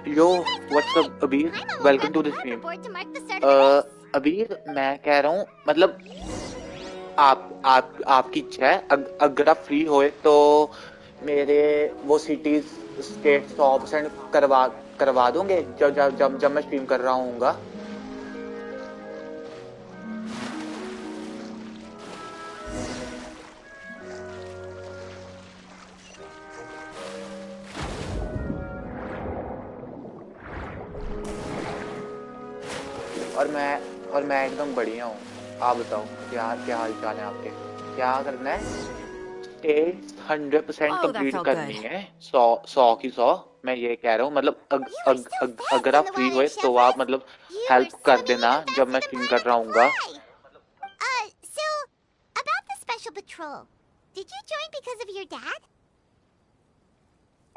Yo, what's up, Abir? Welcome to the stream. Abir, मैं कह रहा हूँ, मतलब आपकी इच्छा है, अगर आप फ्री होए तो मेरे वो सिटीज स्टेट 100% करवा दोगे जब मैं स्ट्रीम कर रहा हूँगा. और मैं एकदम बढ़िया हूँ. आप बताओ क्या हाल चाल है आपके? क्या करना है? स्टेज 100% कंप्लीट करनी है. 100 की 100. मैं ये कह रहा हूँ, मतलब अगर आप फ्री हुए तो आप मतलब हेल्प कर देना जब मैं स्ट्रीम कर रहा हूँगा. So about the Special Patrol, did you join because of your dad?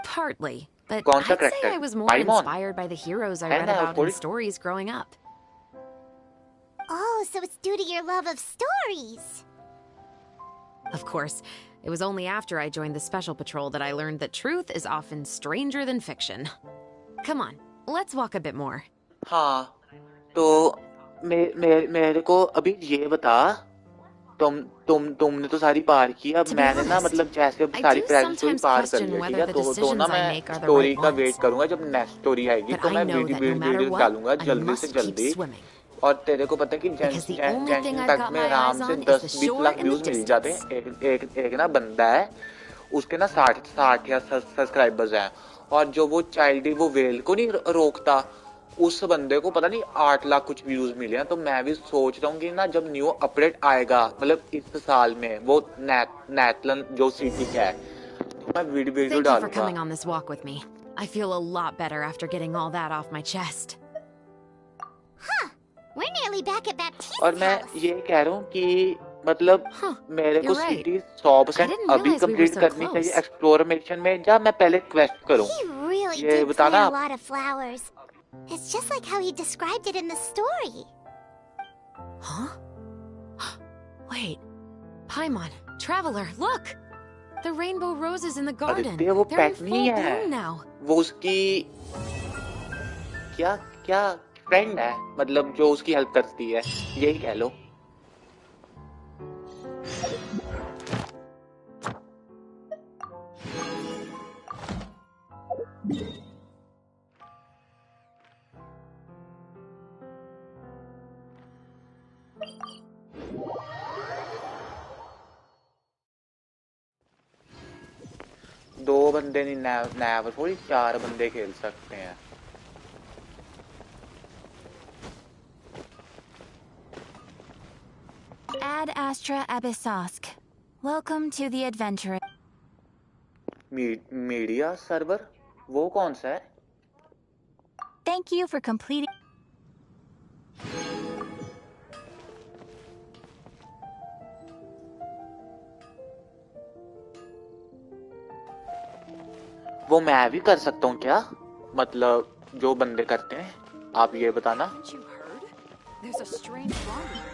Partly, but I'd say I was more inspired by the heroes I read about in stories growing up. Oh, so it's due to your love of stories. Of course, it was only after I joined the Special Patrol that I learned that truth is often stranger than fiction. Come on, let's walk a bit more. हाँ, तो मेरे को अभी ये बता, तुमने तो सारी पार की. अब मैंने ना मतलब जैसे सारी प्रेजेंट स्टोरी पार कर ली, ठीक है? तो ना मैं स्टोरी का वेट करूँगा जब नेक्स्ट स्टोरी आएगी, तो मैं वीडियो डालूंगा जल्दी से जल्दी. और तेरे को पता है कि जेंशिन तक में आराम से 10-20 लाख व्यूज मिल जाते हैं. एक ना बंदा है, उसके ना 60 या सब्सक्राइबर्स हैं, और जो वो चाइल्ड वो वेल को नहीं रोकता, उस बंदे को पता नहीं 8 लाख कुछ व्यूज मिले हैं. तो मैं भी सोच रहा हूँ कि ना जब न्यू अपडेट आएगा, मतलब इस साल में, वो नेटलन जो सिटी का है, तो मैं वीडियो डालूंगा. I feel a lot better after getting all that off my chest. Huh. We're nearly back at Baptiste's और मैं ये कह रहा हूँ कि मतलब मेरे को सिटी 100% अभी कंप्लीट करनी चाहिए एक्सप्लोरेशन में, जब मैं पहले क्वेस्ट करूँ. ये बताना. It's just like how he described it in the story. Huh? Wait, Paimon, Traveler, look! The rainbow roses in the garden. They're in full bloom now. वो उसकी क्या फ्रेंड है, मतलब जो उसकी हेल्प करती है, यही कह लो. दो बंदे नहीं नैव थोड़ी 4 बंदे खेल सकते हैं। Ad Astra Abyssosk. Welcome to the adventure. Media server वो कौन सा है? Thank you for completing. वो मैं भी कर सकता हूँ क्या? मतलब जो बंदे करते हैं, आप ये बताना। There's a strange laundry.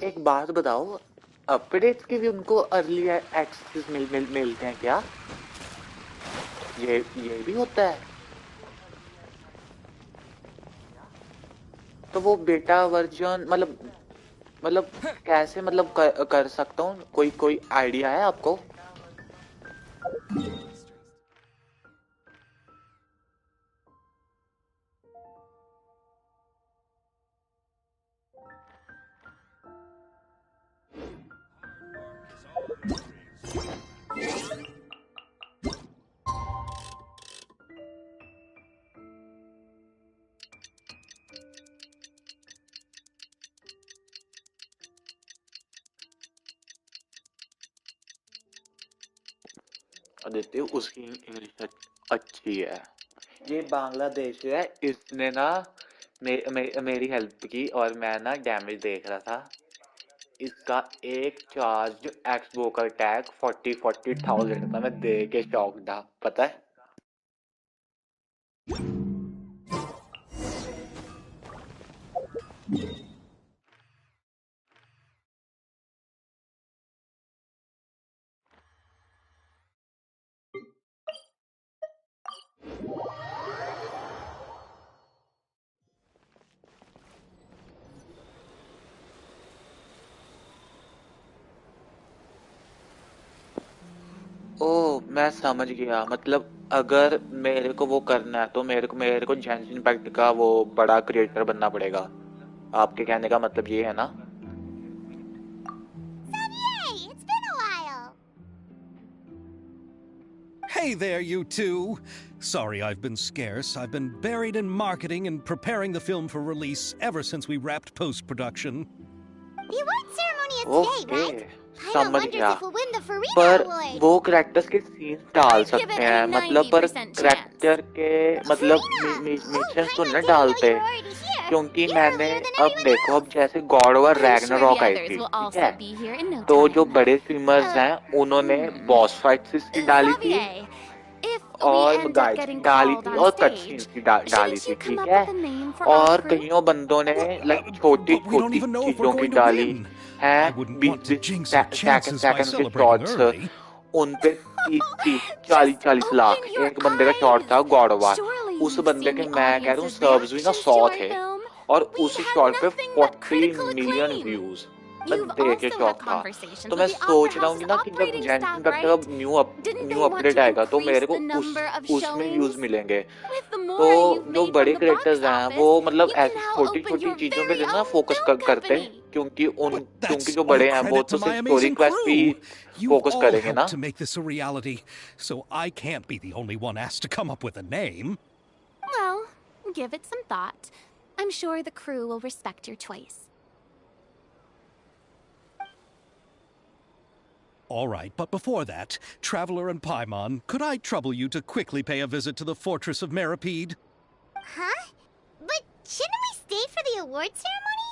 एक बात बताओ, अपडेट्स के भी उनको अर्ली एक्सेस मिलते हैं क्या? ये भी होता है? तो वो बेटा वर्जन मतलब कैसे मतलब कर सकता हूँ? कोई आइडिया है आपको? आदित्य उसकी इंग्लिश अच्छी है। ये बांग्लादेश है, इसने ना मेरी हेल्प की और मैं ना डैमेज देख रहा था। इसका एक चार्ज एक्स वोकल टैग 40,000 का, मैं देख के शॉक था, पता है? ओ मैं समझ गया, मतलब अगर मेरे को वो करना है तो मेरे को जेंशिन इम्पैक्ट का वो बड़ा क्रिएटर बनना पड़ेगा। आपके कहने का मतलब ये है ना? It's been a while. Hey there, you two. Sorry I've been scarce. I've been buried in marketing and preparing the film for release ever since we wrapped post-production. The award ceremony is today, right? समझ गया, पर वो characters के scene डाल सकते हैं, मतलब पर करेक्टर के मतलब मिशंस तो नहीं डालते, क्योंकि मैंने अब देखो, अब जैसे गॉड ऑफ रैग्नारॉक आई थी, ठीक है, तो जो बड़े स्ट्रीमर्स हैं उन्होंने बॉस फाइट्स की डाली थी और गाइड डाली थी और कट सीन्स की डाली थी, ठीक है, और कईयों बंदों ने लाइक छोटी छोटी चीजों की डाली है, 20 सेकंड के शॉट्स, उन पे 40 लाख एक बंदे का शॉट था गॉड ऑफ वार, उस बंदे के मैं कह रहा हूँ सर्व्स भी ना 100 थे और उस शॉट पे 40 मिलियन व्यूज, मैं देख के शॉक था। तो मैं सोच रहा हूँ कि ना कि जब जेंशिन इम्पैक्ट का न्यू अपडेट आएगा तो मेरे को उसमें व्यूज मिलेंगे, तो जो बड़े क्रिएटर्स हैं वो मतलब ऐसी छोटी छोटी चीजों पे ना फोकस करते हैं, क्योंकि जो बड़े हैं वो तो सिर्फ स्टोरी क्वेस्ट भी फोकस करेंगे ना। To make this a reality, so I can't be the only one asked to come up with a name. Well, give it some thought. I'm sure the crew will respect your choice. All right, but before that, Traveler and Paimon, could I trouble you to quickly pay a visit to the Fortress of Meripede? Huh? But shouldn't we stay for the award ceremony?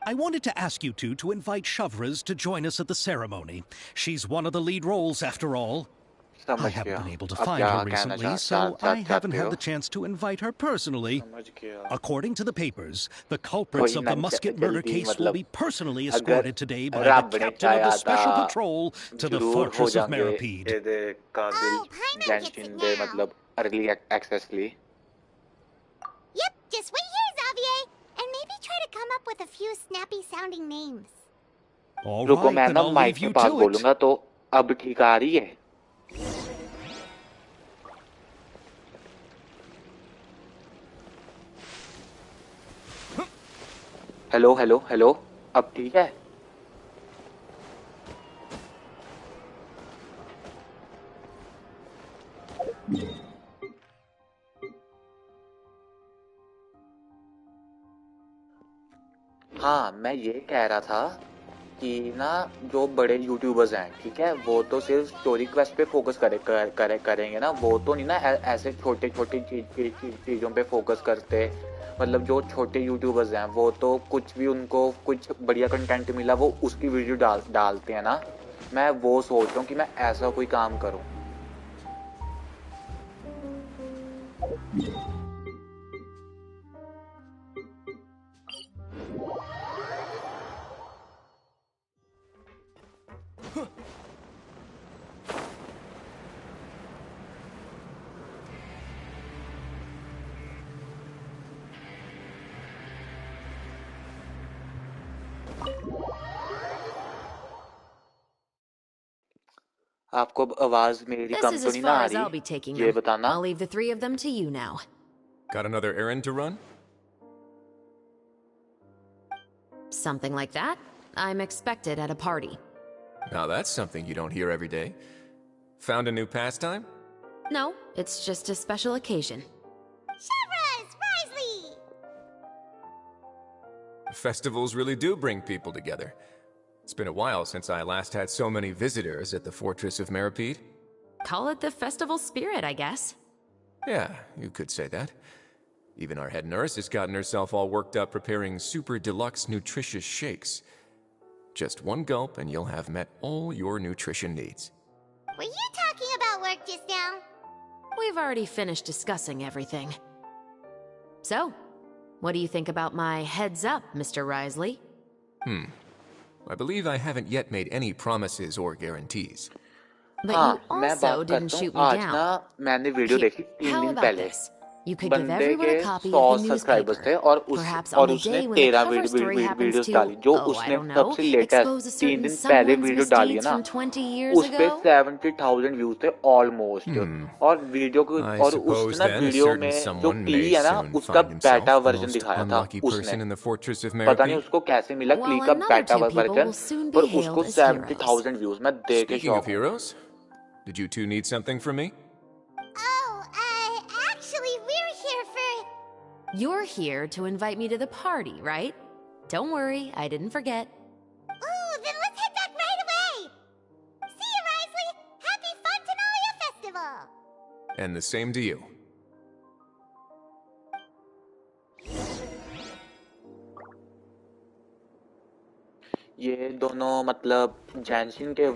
I wanted to ask you two to invite Shavraz to join us at the ceremony. She's one of the lead roles, after all. I haven't been able to find her recently, so I haven't had the chance to invite her personally. According to the papers, the culprits of the Musket murder case will be personally escorted today by the captain of the Special Patrol to the fortress of Meripede. Oh, Paimon gets it now. Early access Lee. Yep, just wait here, Xavier, and maybe try to come up with a few snappy-sounding names. रुको मैं ना mic के पास बोलूँगा तो अब ठीक आ रही है. हेलो हेलो हेलो अब ठीक है. हाँ मैं ये कह रहा था कि ना जो बड़े यूट्यूबर्स हैं, ठीक है, वो तो सिर्फ स्टोरी क्वेस्ट पे फोकस करेंगे ना. वो तो नहीं ना ऐसे छोटे छोटे चीज़ों पे फोकस करते. मतलब जो छोटे यूट्यूबर्स हैं वो तो कुछ भी उनको कुछ बढ़िया कंटेंट मिला वो उसकी वीडियो डालते हैं ना. मैं वो सोच रहा हूँ कि मैं ऐसा कोई काम करूँ. आपको आवाज मेरी कम तो नहीं ना आ रही? ये बताना. I'll leave the three of them to you now. Got another errand to run? Something like that. I'm expected at a party. Now that's something you don't hear every day. Found a new pastime? No, it's just a special occasion. Shavraz! Risley! Festivals really do bring people together. It's been a while since I last had so many visitors at the Fortress of Meripede. Call it the festival spirit, I guess. Yeah, you could say that. Even our head nurse has gotten herself all worked up preparing super deluxe nutritious shakes. Just one gulp and you'll have met all your nutrition needs. Were you talking about work just now? We've already finished discussing everything. So, what do you think about my heads up, Mr. Risley? I believe I haven't yet made any promises or guarantees. But you also didn't shoot me down. ना मैंने video देखी 3 दिन पहले. You could give बंदे everyone के a copy 100 of the subscribers थे newspaper. और उसने 13 वीडियोस डाली. जो उसने सबसे लेटेस्ट 3 दिन पहले वीडियो डाली है ना, उस पे 70,000 व्यूज थे ऑलमोस्ट. और वीडियो को और उसने ना वीडियो में जो क्ली है ना उसका बेटा वर्जन दिखाया था उसने. पता नहीं उसको कैसे मिला क्ली का बेटा वर्जन, पर उसको 70,000 व्यूज. मैं देख के shock. Did you two need something from me? Actually, we're here for... You're here to invite me to the party, right? Don't worry, I didn't forget. Ooh, then let's head back right away! See you, Risley! Happy Fontanalia Festival! And the same to you. ये दोनों मतलब जैनशिन के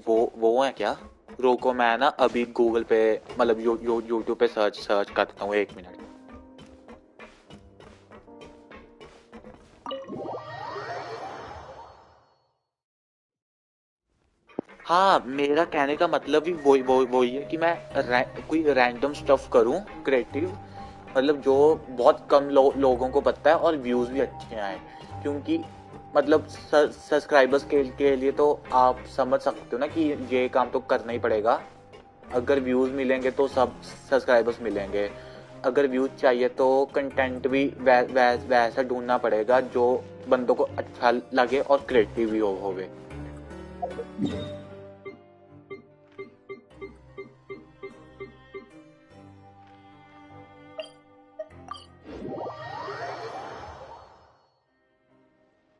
वो हैं क्या? रोको मैं ना अभी गूगल पे मतलब यूट्यूब पे सर्च करता हूँ. 1 मिनट. हाँ मेरा कहने का मतलब भी वही है कि मैं कोई रैंडम स्टफ करूँ क्रिएटिव, मतलब जो बहुत कम लोगों को पता है और व्यूज भी अच्छे आए. क्योंकि मतलब सब्सक्राइबर्स के लिए तो आप समझ सकते हो ना कि ये काम तो करना ही पड़ेगा. अगर व्यूज मिलेंगे तो सब सब्सक्राइबर्स मिलेंगे. अगर व्यूज चाहिए तो कंटेंट भी वैसा ढूंढना पड़ेगा जो बंदों को अच्छा लगे और क्रिएटिव भी होवे.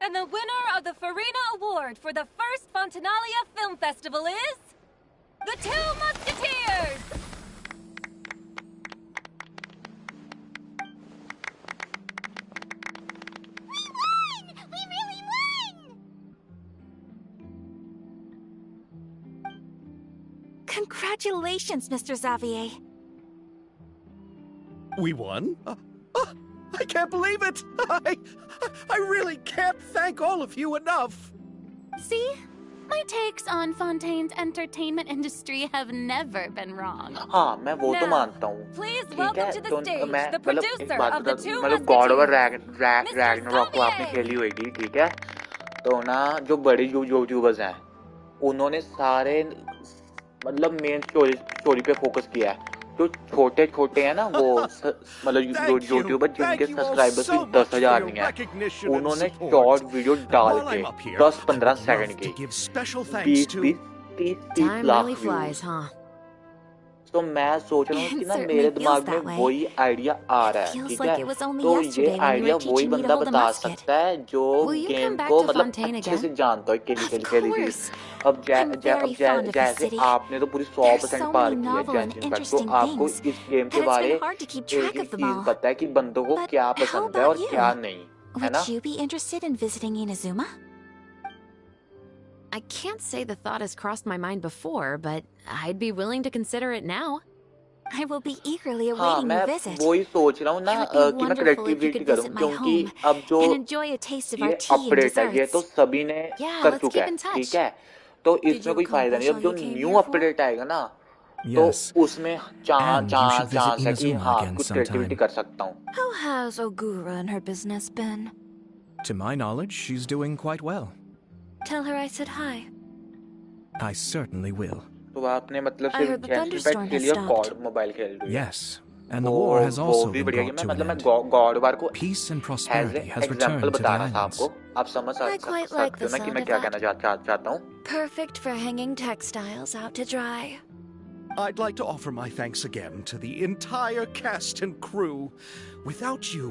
And the winner of the Farina Award for the first Fontanalia Film Festival is... the Two Musketeers! We won! We really Congratulations, Mr. Xavier. We won? I can't believe it! I really can't thank all of you enough! See? My takes on Fontaine's entertainment industry have never been wrong. हाँ मैं वो तो मानता हूँ Please ठीक welcome है to the तो stage मैं the मतलब एक producer बात of the बता two मतलब गॉड ओवर Musketeers, रैग्नारॉक को आपने खेली होगी ठीक है तो ना जो बड़े यूट्यूबर्स हैं उन्होंने सारे मतलब मेन स्टोरी पे फोकस किया है जो छोटे छोटे हैं ना वो मतलब यूट्यूबर जिनके सब्सक्राइबर्स भी 10,000 नहीं है उन्होंने शॉर्ट वीडियो डाल के 10-15 सेकंड की 20-30 लाख व्यूज तो मैं सोच रहा हूँ कि ना मेरे दिमाग में वही आइडिया आ रहा है ठीक है तो ये आइडिया वही बंदा बता सकता है जो गेम को मतलब अच्छे से जानता है खेली चीज अब जैसे आपने तो पूरी 100% पार की है जेंशिन इम्पैक्ट तो आपको इस गेम के बारे एक चीज पता है कि बंदों को क्या पसंद है और क्या नहीं है ना? Would you be interested in visiting Inazuma? I can't say the thought has crossed my mind before, but I'd be willing to consider it now. I will be eagerly awaiting your visit. वही सोच रहा हूँ ना कि मैं creativity करूँ क्योंकि अब जो ये अपडेट है ये तो सभी ने कर चुका है ठीक है तो इसमें कोई फायदा नहीं अब जो न्यू अपडेट आएगा ना तो उसमें चांस है कि हाँ कुछ क्रिएटिविटी कर सकता हूँ. How has Ogura and her business been? To my knowledge, she's doing quite well. Tell her I said hi. I certainly will. तो आपने मतलब सिर्फ Genshin पे खेलिए गॉड मोबाइल खेल रही है. Yes, and the war has also been brought to an end. God war को Peace and prosperity has returned to the islands. आप समझ सकते हो ना कि मैं क्या कहना चाहता हूँ. Perfect for hanging textiles out to dry. I'd like to offer my thanks again to the entire cast and crew. Without you,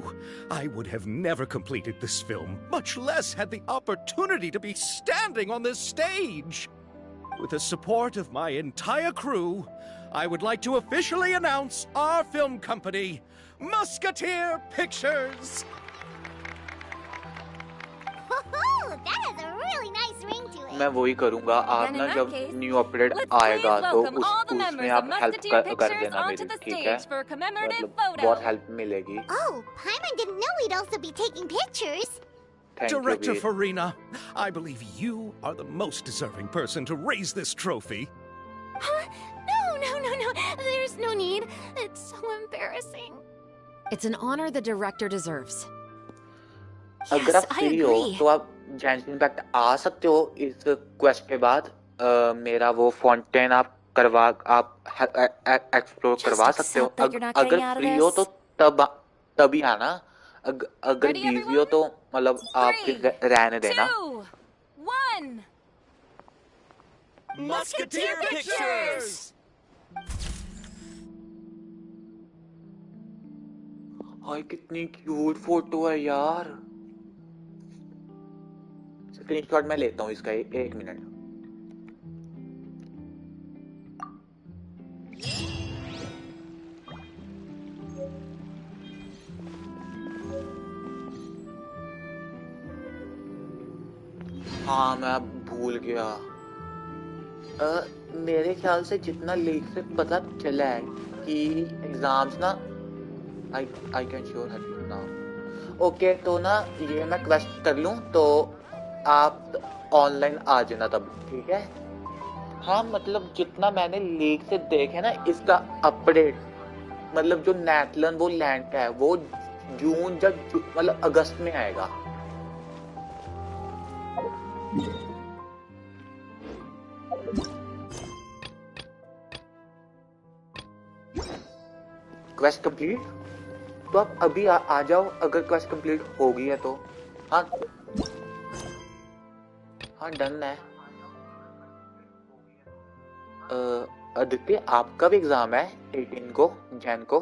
I would have never completed this film, much less had the opportunity to be standing on this stage. With the support of my entire crew, I would like to officially announce our film company, Musketeer Pictures. That has a really nice ring to it. मैं वही करूँगा आप ना जब new update आएगा तो उसमें आप हेल्प कर देना मेरी ठीक है मतलब बहुत हेल्प मिलेगी. Oh, Paimon didn't know we'd also be taking pictures. Director Farina, I believe you are the most deserving person to raise this trophy. Huh? No. There's no need. It's so embarrassing. It's an honor the director deserves. अगर आप free हो तो आप जेंशिन impact आ सकते हो इस quest के बाद मेरा वो फाउंटेन आप एक्सप्लोर करवा सकते हो अगर फ्री हो तो तभी आना अगर बिजी हो तो मतलब आप फिर रहने देना. Musketeer Pictures! हाय कितनी क्यूट फोटो है यार. स्क्रीनशॉट मैं लेता हूँ इसका एक मिनट. हाँ मैं भूल गया मेरे ख्याल से जितना लीक से पता चला है कि एग्जाम्स ना I can sure help you now. Okay तो ना ये मैं क्वेस्ट कर लूँ तो आप ऑनलाइन आ जाना तब ठीक है. हाँ मतलब जितना मैंने लीक से देखे ना इसका अपडेट मतलब जो नेटलन वो लैंड का है वो जून मतलब अगस्त में आएगा. क्वेस्ट कंप्लीट तो आप अभी आ जाओ अगर क्वेस्ट कंप्लीट हो गई है तो. हाँ डन है. आदित्य आपका भी एग्जाम है 18 को जैन को.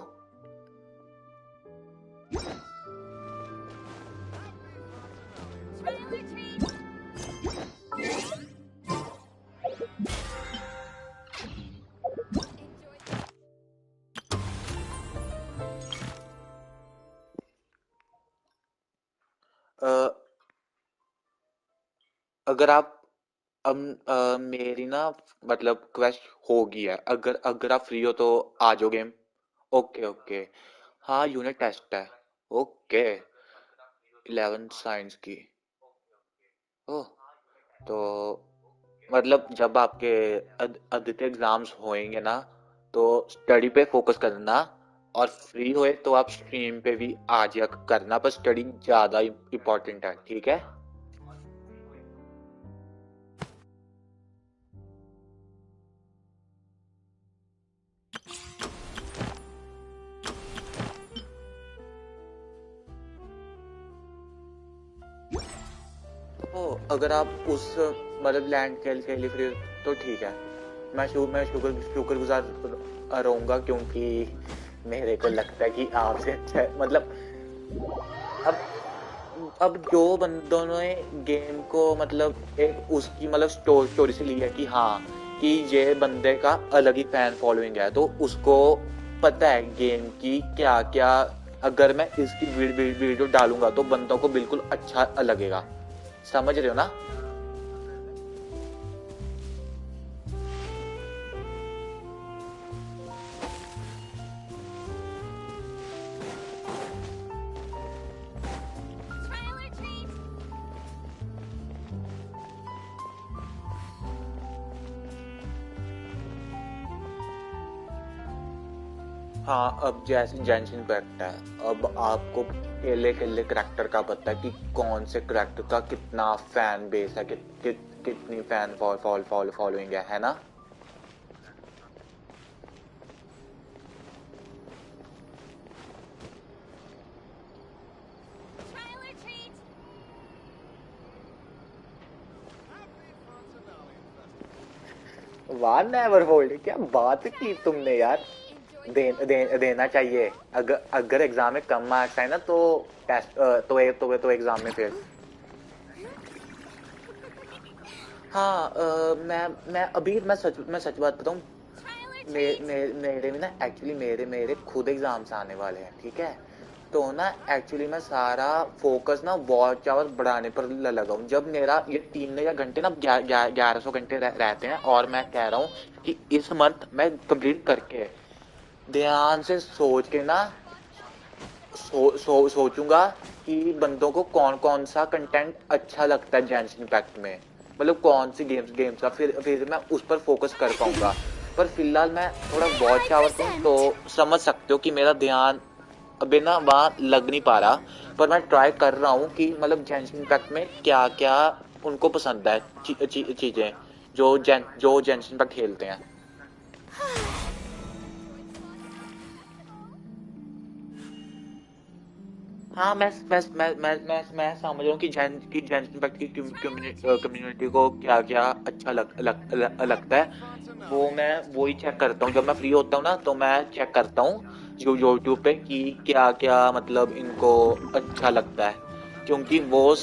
अगर आप अब मेरी ना मतलब क्वेस्ट होगी है, अगर अगर आप फ्री हो तो आ जाओ गेम। ओके ओके, हाँ यूनिट टेस्ट है। ओके 11 साइंस की। ओह, तो मतलब जब आपके आदित्य एग्जाम्स होंगे ना तो स्टडी पे फोकस करना, और फ्री होए तो आप स्ट्रीम पे भी आ जाया करना, पर स्टडी ज्यादा इम्पोर्टेंट है, ठीक है? अगर आप उस मतलब लैंड के लिए फ्री तो ठीक है, मैं शुक्रगुजार रहूंगा, क्योंकि मेरे को लगता है कि आपसे अच्छा मतलब अब जो बंदों ने गेम को मतलब एक उसकी मतलब स्टोरी से लिया कि हाँ कि ये बंदे का अलग ही फैन फॉलोइंग है, तो उसको पता है गेम की क्या क्या, अगर मैं इसकी वीडियो डालूंगा तो बंदों को बिल्कुल अच्छा लगेगा, समझ रहे हो ना? हाँ, अब जैसे जेंशिन इम्पैक्ट है, अब आपको केले करैक्टर का पता है कि कौन से करैक्टर का कितना फैन बेस है, कितनी फैन फॉलोइंग है ना? वाह नेवर होल्ड, क्या बात की तुमने यार। देना चाहिए, अगर एग्जाम में कम मार्क्स आए ना तो टेस्ट तो एग्जाम में फेल। हाँ मैं सच बात बताऊं, मेरे में ना एक्चुअली मेरे खुद एग्जाम्स आने वाले हैं, ठीक है? तो ना एक्चुअली मैं सारा फोकस ना वॉच आवर बढ़ाने पर लगा हूँ। जब मेरा ये 3 घंटे ना 1100 घंटे रहते हैं, और मैं कह रहा हूँ कि इस मंथ मैं कंप्लीट करके ध्यान से सोच के ना सोचूंगा कि बंदों को कौन कौन सा कंटेंट अच्छा लगता है जेंशिन इम्पैक्ट में, मतलब कौन सी गेम्स का, फिर मैं उस पर फोकस कर पाऊंगा। पर फिलहाल मैं थोड़ा वॉच आवर तो समझ सकते हो कि मेरा ध्यान अभी ना वहाँ लग नहीं पा रहा, पर मैं ट्राई कर रहा हूँ कि मतलब जेंशिन इम्पैक्ट में क्या क्या उनको पसंद है चीजें जो जेंशिन इम्पैक्ट खेलते हैं। हाँ मैं समझ रहा हूँ कि जेंशिन इम्पैक्ट की कम्युनिटी को क्या क्या अच्छा लगता है, वो मैं वही चेक करता हूँ। जब मैं फ्री होता हूँ ना तो मैं चेक करता हूँ यूट्यूब पे कि क्या क्या मतलब इनको अच्छा लगता है, क्योंकि वो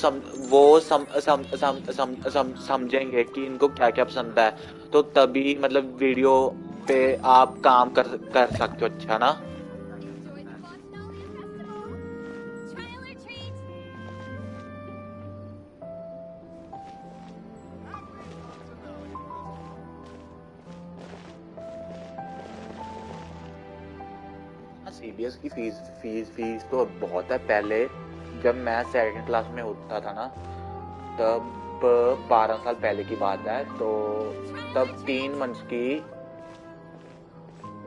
समझेंगे कि इनको क्या क्या पसंद है, तो तभी मतलब वीडियो पे आप काम कर सकते हो, अच्छा ना? सीबीएस की फीस तो बहुत है। पहले जब मैं सेकंड क्लास में होता था ना, तब 12 साल पहले की बात है, तो तब 3 मंथ्स की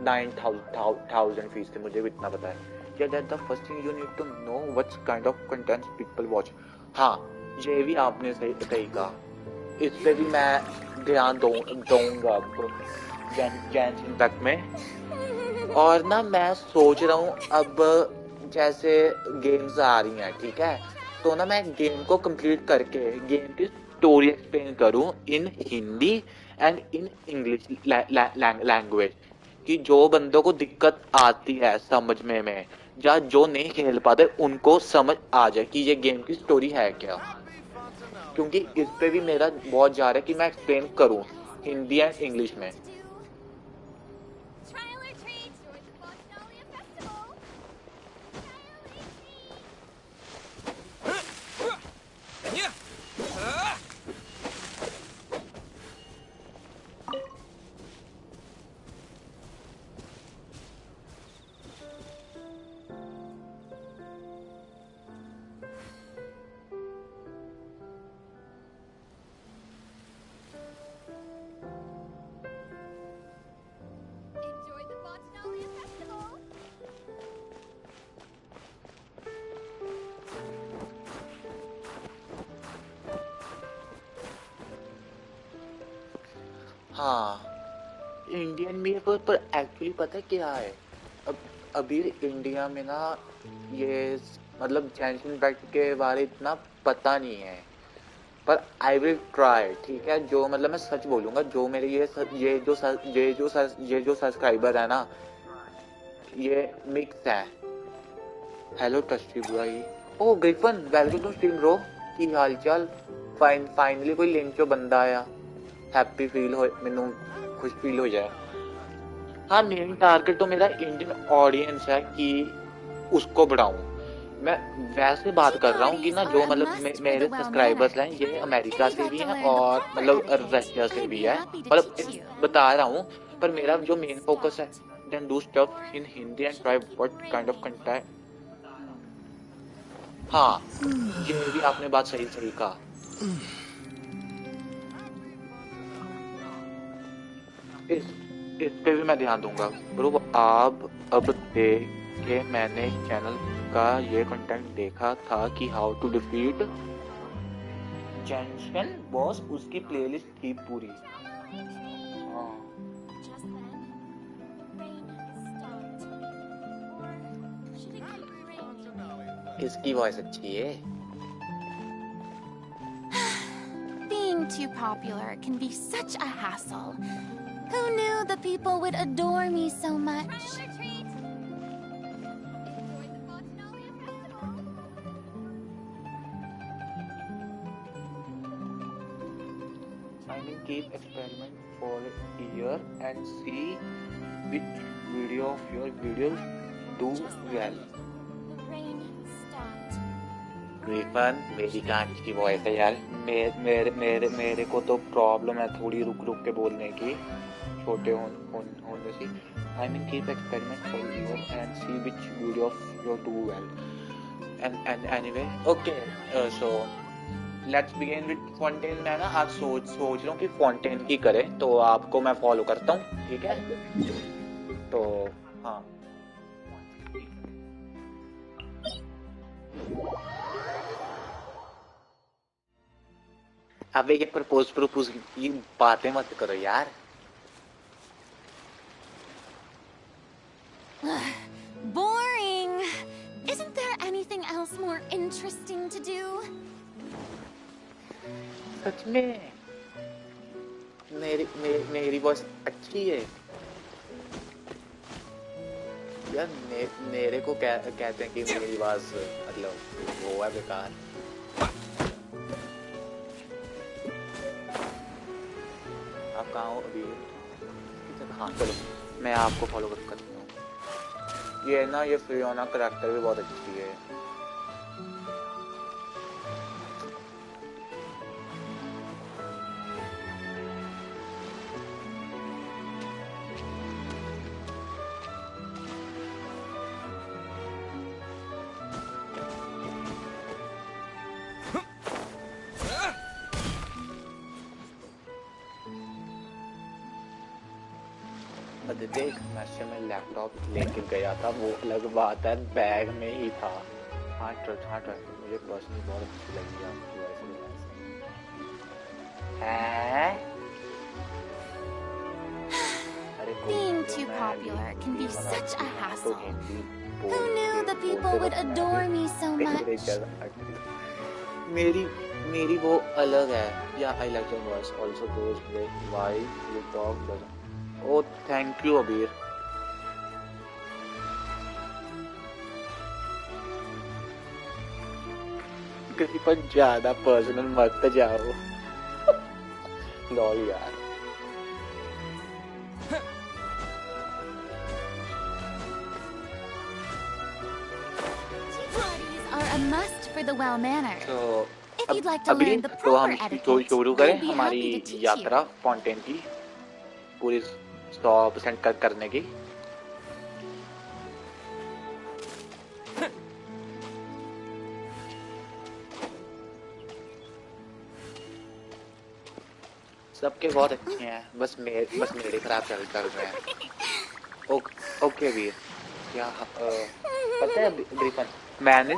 9,000 फीस थी, मुझे भी इतना पता है। Yeah, that's the first thing you need to know what kind of content people watch. हाँ, ये भी आपने सही कहा, इस पे भी मैं ध्यान दूंगा जेंशिन इम्पैक्ट में। और ना मैं सोच रहा हूँ अब जैसे गेम्स आ रही हैं, ठीक है, तो ना मैं गेम को कंप्लीट करके गेम की स्टोरी एक्सप्लेन करूँ in Hindi and in English language, कि जो बंदों को दिक्कत आती है समझने में या जो नहीं खेल पाते उनको समझ आ जाए कि ये गेम की स्टोरी है क्या, क्योंकि इस पे भी मेरा बहुत जा रहा है कि मैं एक्सप्लेन करूँ हिंदी एंड इंग्लिश में। हाँ इंडियन भी है पर एक्चुअली पता है क्या है, अब अभी इंडिया में ना ये मतलब जेंशिन इम्पैक्ट के बारे इतना पता नहीं है, पर आई विल ट्राई। ठीक है, जो मतलब मैं सच बोलूँगा, जो मेरे ये जो सब्सक्राइबर है ना ये मिक्स है। हेलो ट्रस्टी भाई, oh Griffin welcome to stream bro, की हाल चाल? फाइनली कोई लिंक जो बंदा आया, हैप्पी फील हो, मैनू खुश फील हो जाए। हाँ मेन टारगेट तो मेरा इंडियन ऑडियंस है कि उसको बढ़ाऊं। मैं वैसे बात कर रहा हूँ कि ना जो मतलब मेरे सब्सक्राइबर्स हैं ये अमेरिका से भी हैं और मतलब रशिया से भी है, मतलब बता रहा हूँ, पर मेरा जो मेन फोकस है then do stuff in Hindi and try what kind of content. हाँ ये भी आपने बात सही कहा। इस पे भी मैं ध्यान दूंगा ब्रो। आप अब देख के मैंने चैनल का ये कंटेंट देखा था कि हाउ टू डिफीट जेंशन बॉस, उसकी प्लेलिस्ट थी पूरी। इसकी वॉइस अच्छी है। Being too popular can be such a hassle. Who knew the people would adore me so much? I will keep experiment for a year and see which video of your videos do well. Griffin मेरी कहानी की voice है यार, मेरे को तो problem है थोड़ी रुक के बोलने की, छोटे होने से। I mean keep experiment for a year and see which video of your do well. And anyway, okay, so let's begin with Fontaine। मैं ना आज सोच रहा हूँ कि Fontaine की करें, तो आपको मैं फॉलो करता हूँ, ठीक है? तो हाँ अबे ये प्रपोज की बातें मत करो यार। Boring. Isn't there anything else more interesting to do? सच में मेरी वॉइस अच्छी है यार। मेरे को कहते हैं कि मेरी आवाज मतलब वो है बेकार। आप कहाँ हो अभी? हाँ चलो मैं आपको फॉलो करता हूँ। ये ना ये फियोना करैक्टर भी बहुत अच्छी है। देख मैं लैपटॉप लेके गया था वो अलग बात है, बैग में ही था। हाँ मुझे पर्सनली बहुत अच्छी लगी आपकी voice. Being too popular can be such a hassle. Who knew the people would adore me so much? मेरी वो अलग है। Yeah, I like your voice. Also goes with why you talk doesn't. Oh, thank you अबीर। कहीं पर ज्यादा personal मत जाओ। लॉल यार। Are a must for the well-mannered. So, if you'd like to learn the proper etiquette, शुरू करें हमारी यात्रा फॉन्टेन की पूरी 100% करने की। सबके बहुत अच्छे हैं, बस मेरे खराब चल रहे हैं। ओके वीर, क्या पता है ग्रिफन, मैंने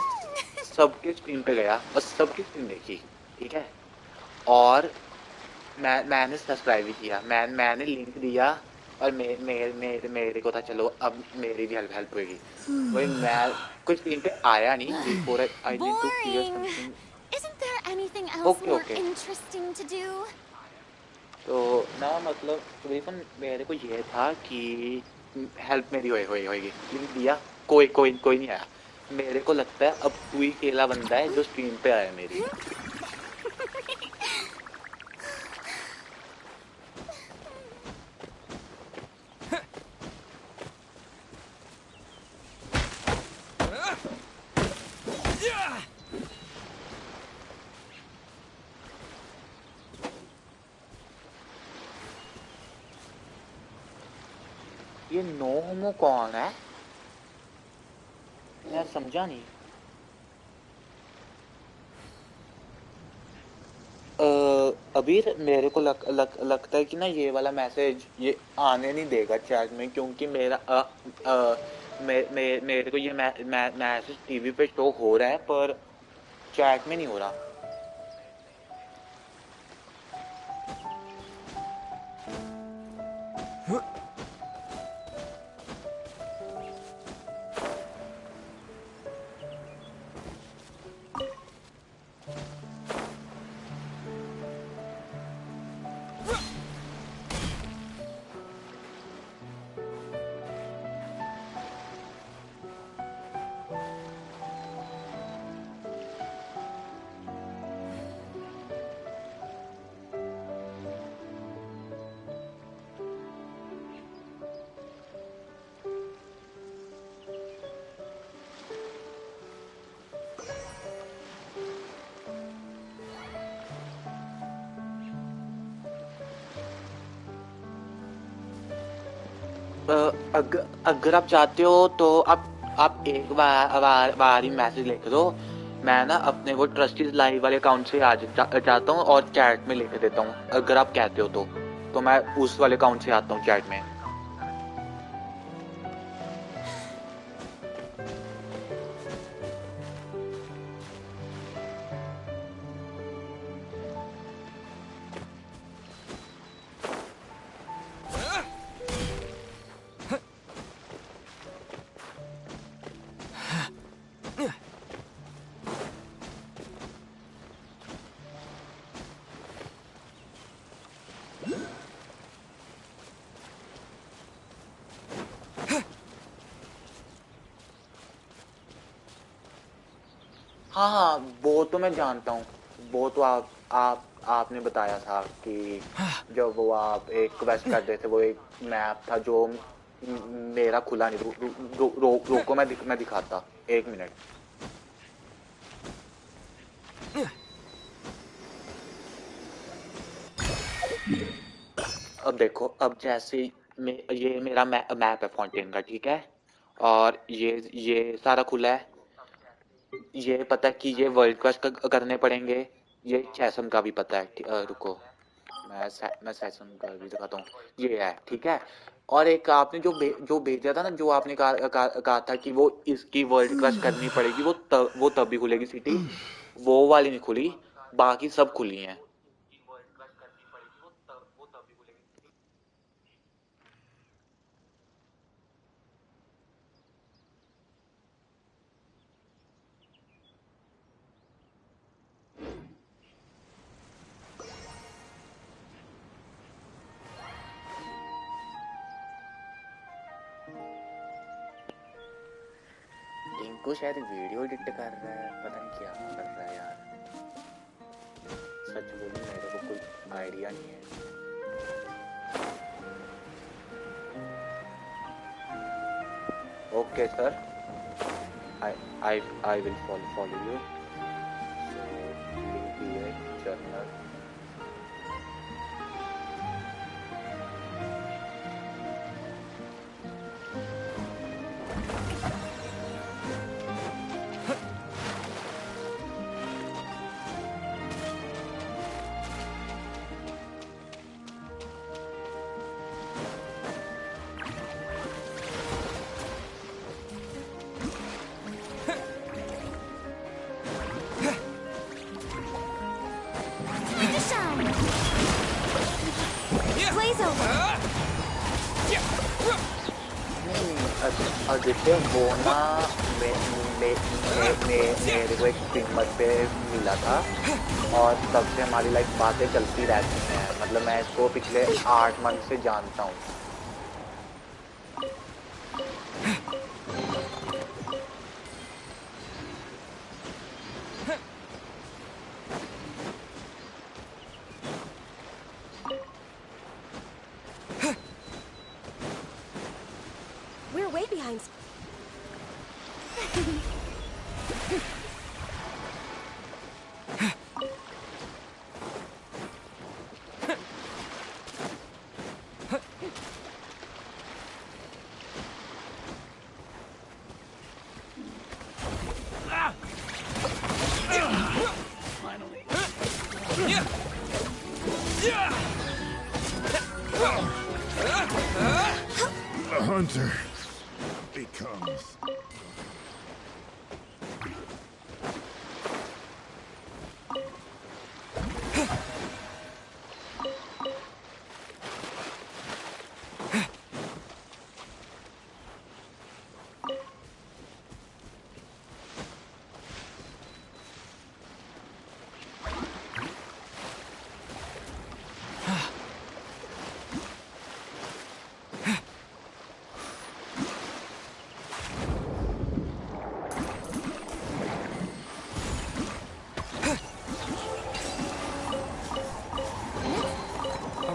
सबके स्क्रीन पे गया, बस सबकी स्क्रीन देखी, ठीक है, और मैंने सब्सक्राइब भी किया, मैंने लिंक दिया और मेरे को था चलो अब मेरी भी हेल्प होगी। वही मैं कुछ स्क्रीन पे आया नहीं before I need to clear something. Isn't there anything else more interesting to do? तो ना मतलब रिफन मेरे को ये था कि हेल्प मेरी होएगी। लिंक दिया, कोई नहीं आया। मेरे को लगता है अब तू ही अकेला बंदा है जो स्क्रीन पे आया मेरी। ये नोमो कौन है? मैं समझा नहीं। अबीर मेरे को लगता है कि ना ये वाला मैसेज ये आने नहीं देगा चैट में, क्योंकि मेरा मेरे को ये मैसेज टीवी पे शो हो रहा है पर चैट में नहीं हो रहा। अगर आप चाहते हो तो आप एक बार ही मैसेज लिख दो। मैं ना अपने वो ट्रस्टीज लाइव वाले अकाउंट से आ जाता हूँ और चैट में लिख देता हूँ। अगर आप कहते हो तो मैं उस वाले अकाउंट से आता हूँ चैट में। हाँ वो तो मैं जानता हूँ। वो तो आपने बताया था कि जब वो आप एक क्वेस्ट करते थे वो एक मैप था जो मेरा खुला नहीं। रोको मैं दिखाता, एक मिनट। अब देखो, अब जैसे ये मेरा मैप है फाउंटेन का, ठीक है, और ये सारा खुला है। ये पता है कि ये वर्ल्ड क्वेस्ट करने पड़ेंगे। ये सैसम का भी पता है। रुको मैं सैसम का भी दिखाता हूँ। ये है, ठीक है। और एक आपने जो भेजा था ना, जो आपने कहा था कि वो इसकी वर्ल्ड क्वेस्ट करनी पड़ेगी, वो तभी खुलेगी सिटी। वो वाली नहीं खुली, बाकी सब खुली हैं। को शायद वीडियो एडिट कर रहा है, पता नहीं क्या कर रहा है यार। सच बोलूं मेरे को कोई आइडिया नहीं है। Okay sir, I will follow you. So link here, journal. Glaze over. Aditya वो ना मेरे को एक स्ट्रीमर पे मिला था और तब से हमारी लाइक बातें चलती रहती हैं मतलब मैं इसको पिछले 8 मंथ से जानता हूँ We're way behind. The hunter becomes...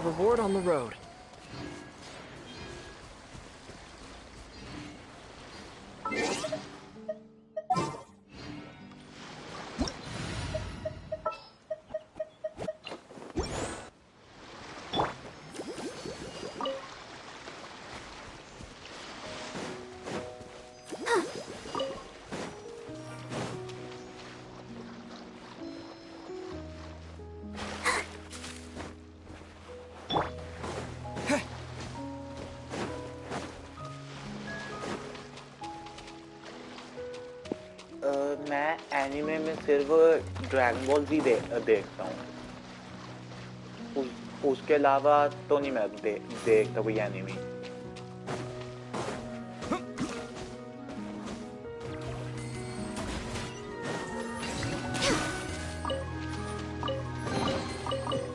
Reward on the road. मैं एनिमे में सिर्फ ड्रैगन बॉल जी देखता हूँ उसके अलावा तो नहीं मैं देखता कोई anime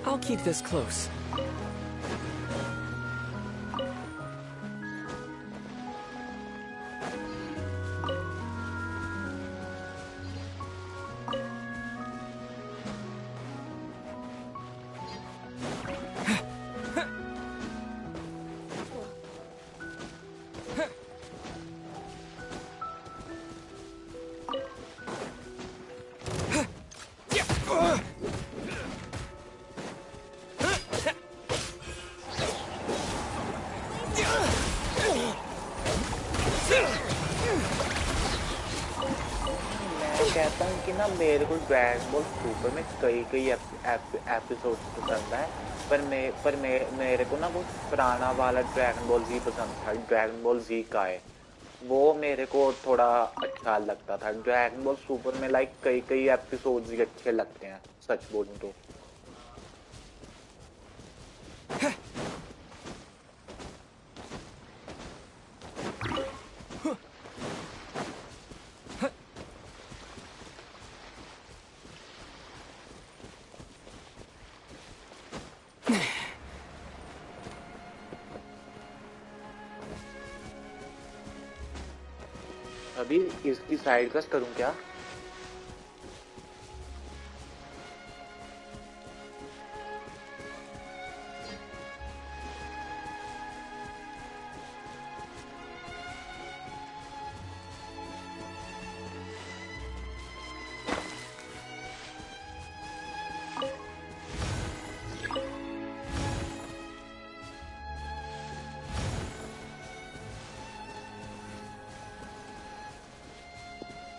I'll keep this close. कहता हूँ कि ना मेरे को ड्रैगन बॉल सुपर में कई एपिसोड पसंद है पर मेरे को ना वो पुराना वाला ड्रैगन बॉल जी पसंद था ड्रैगन बॉल जी का है वो मेरे को थोड़ा अच्छा लगता था ड्रैगन बॉल सुपर में लाइक कई एपिसोड ही अच्छे लगते हैं सच बोलूं तो अभी इसकी साइड कस करूं क्या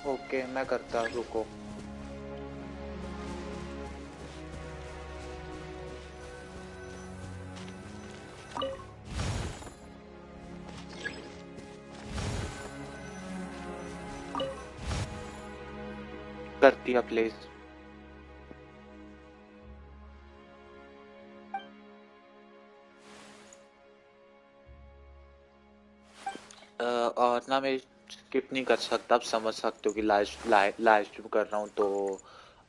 ओके मैं करता रुको कर दिया प्लीज वरना मैं स्किप नहीं कर सकता। आप समझ सकते हो कि लाइव स्ट्रीम कर रहा हूँ, तो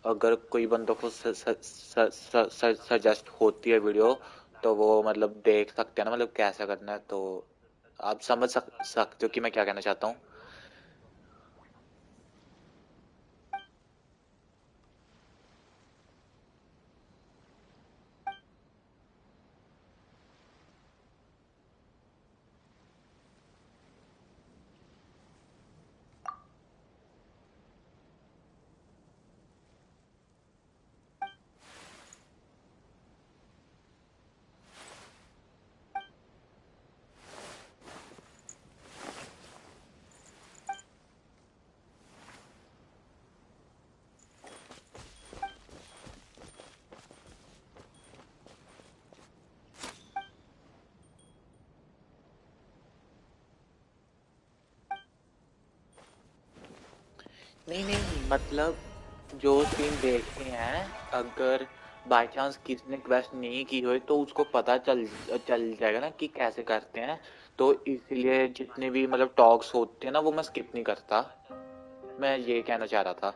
अगर कोई बंदों को सजेस्ट होती है वीडियो तो वो मतलब देख सकते हैं ना, मतलब कैसा करना है। तो आप समझ सकते हो कि मैं क्या कहना चाहता हूँ। नहीं, मतलब जो सीन देखे हैं, अगर बाय चांस किसी ने क्वेस्ट नहीं की हो तो उसको पता चल जाएगा ना कि कैसे करते हैं। तो इसलिए जितने भी मतलब टॉक्स होते हैं ना, वो मैं स्किप नहीं करता। मैं ये कहना चाह रहा था।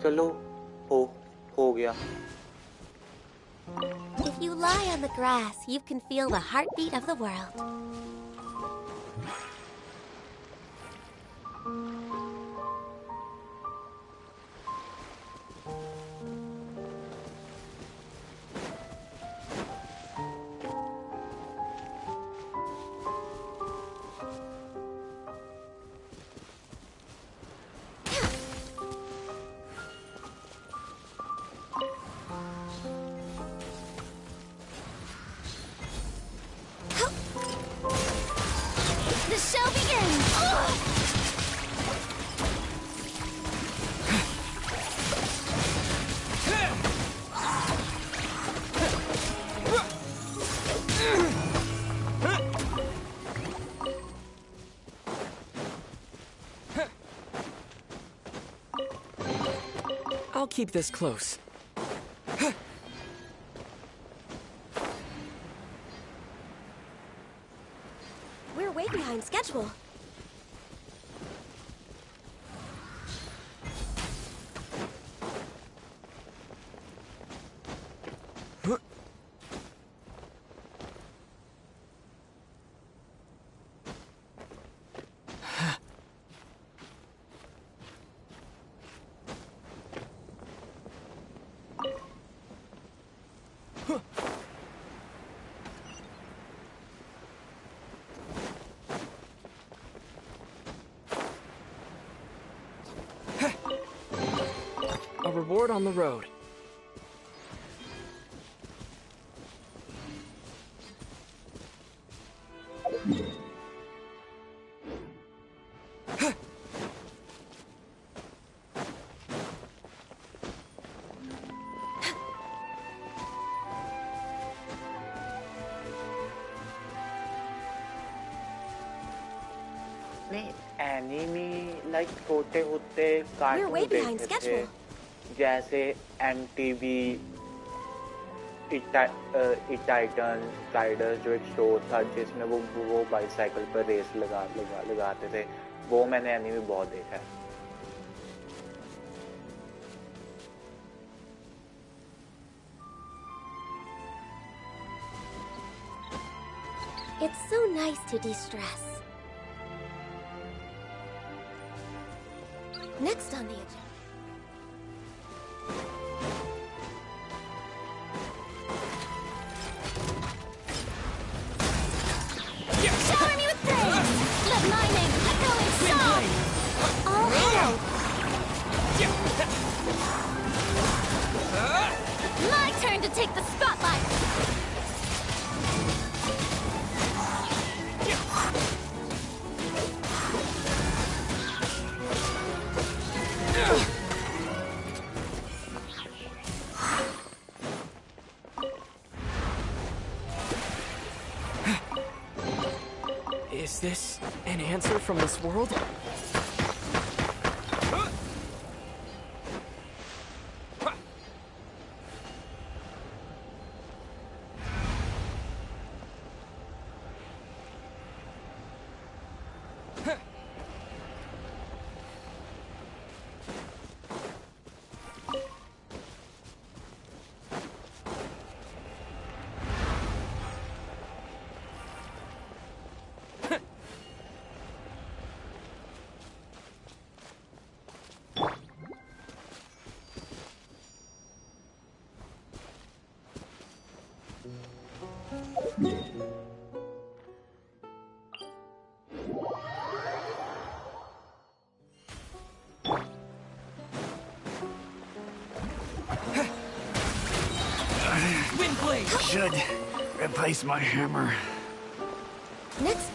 चलो हो गया। If you lie on the grass, you can feel the heartbeat of the world. The show begins! I'll keep this close. We're way behind schedule. A reward on the road. Enemy like छोटे होते cartoon देखते थे, जैसे MTV Titan sliders, जो एक show था जिसमें वो बाइसाइकिल पर रेस लगाते थे। वो मैंने एनिमी बहुत देखा है। It's so nice to de-stress. Next on the agenda. Shower me with praise! Let my name echo in song! All hail! My turn to take the spotlight! Is this an answer from this world? should replace my hammer. Next.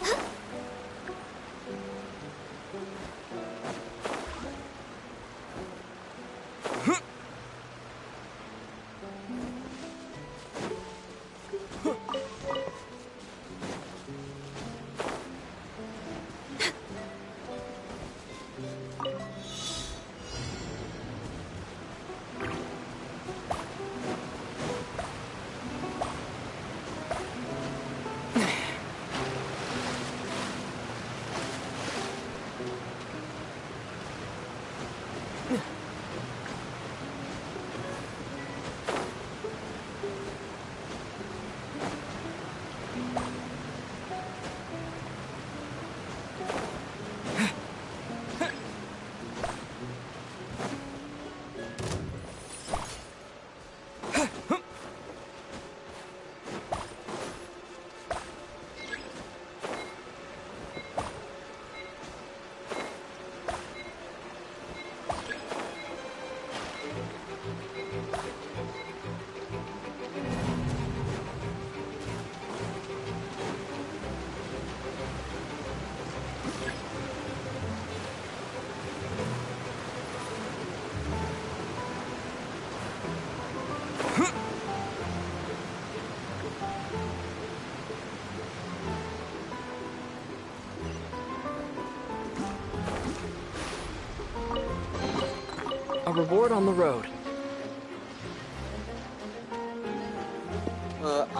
A reward on the road.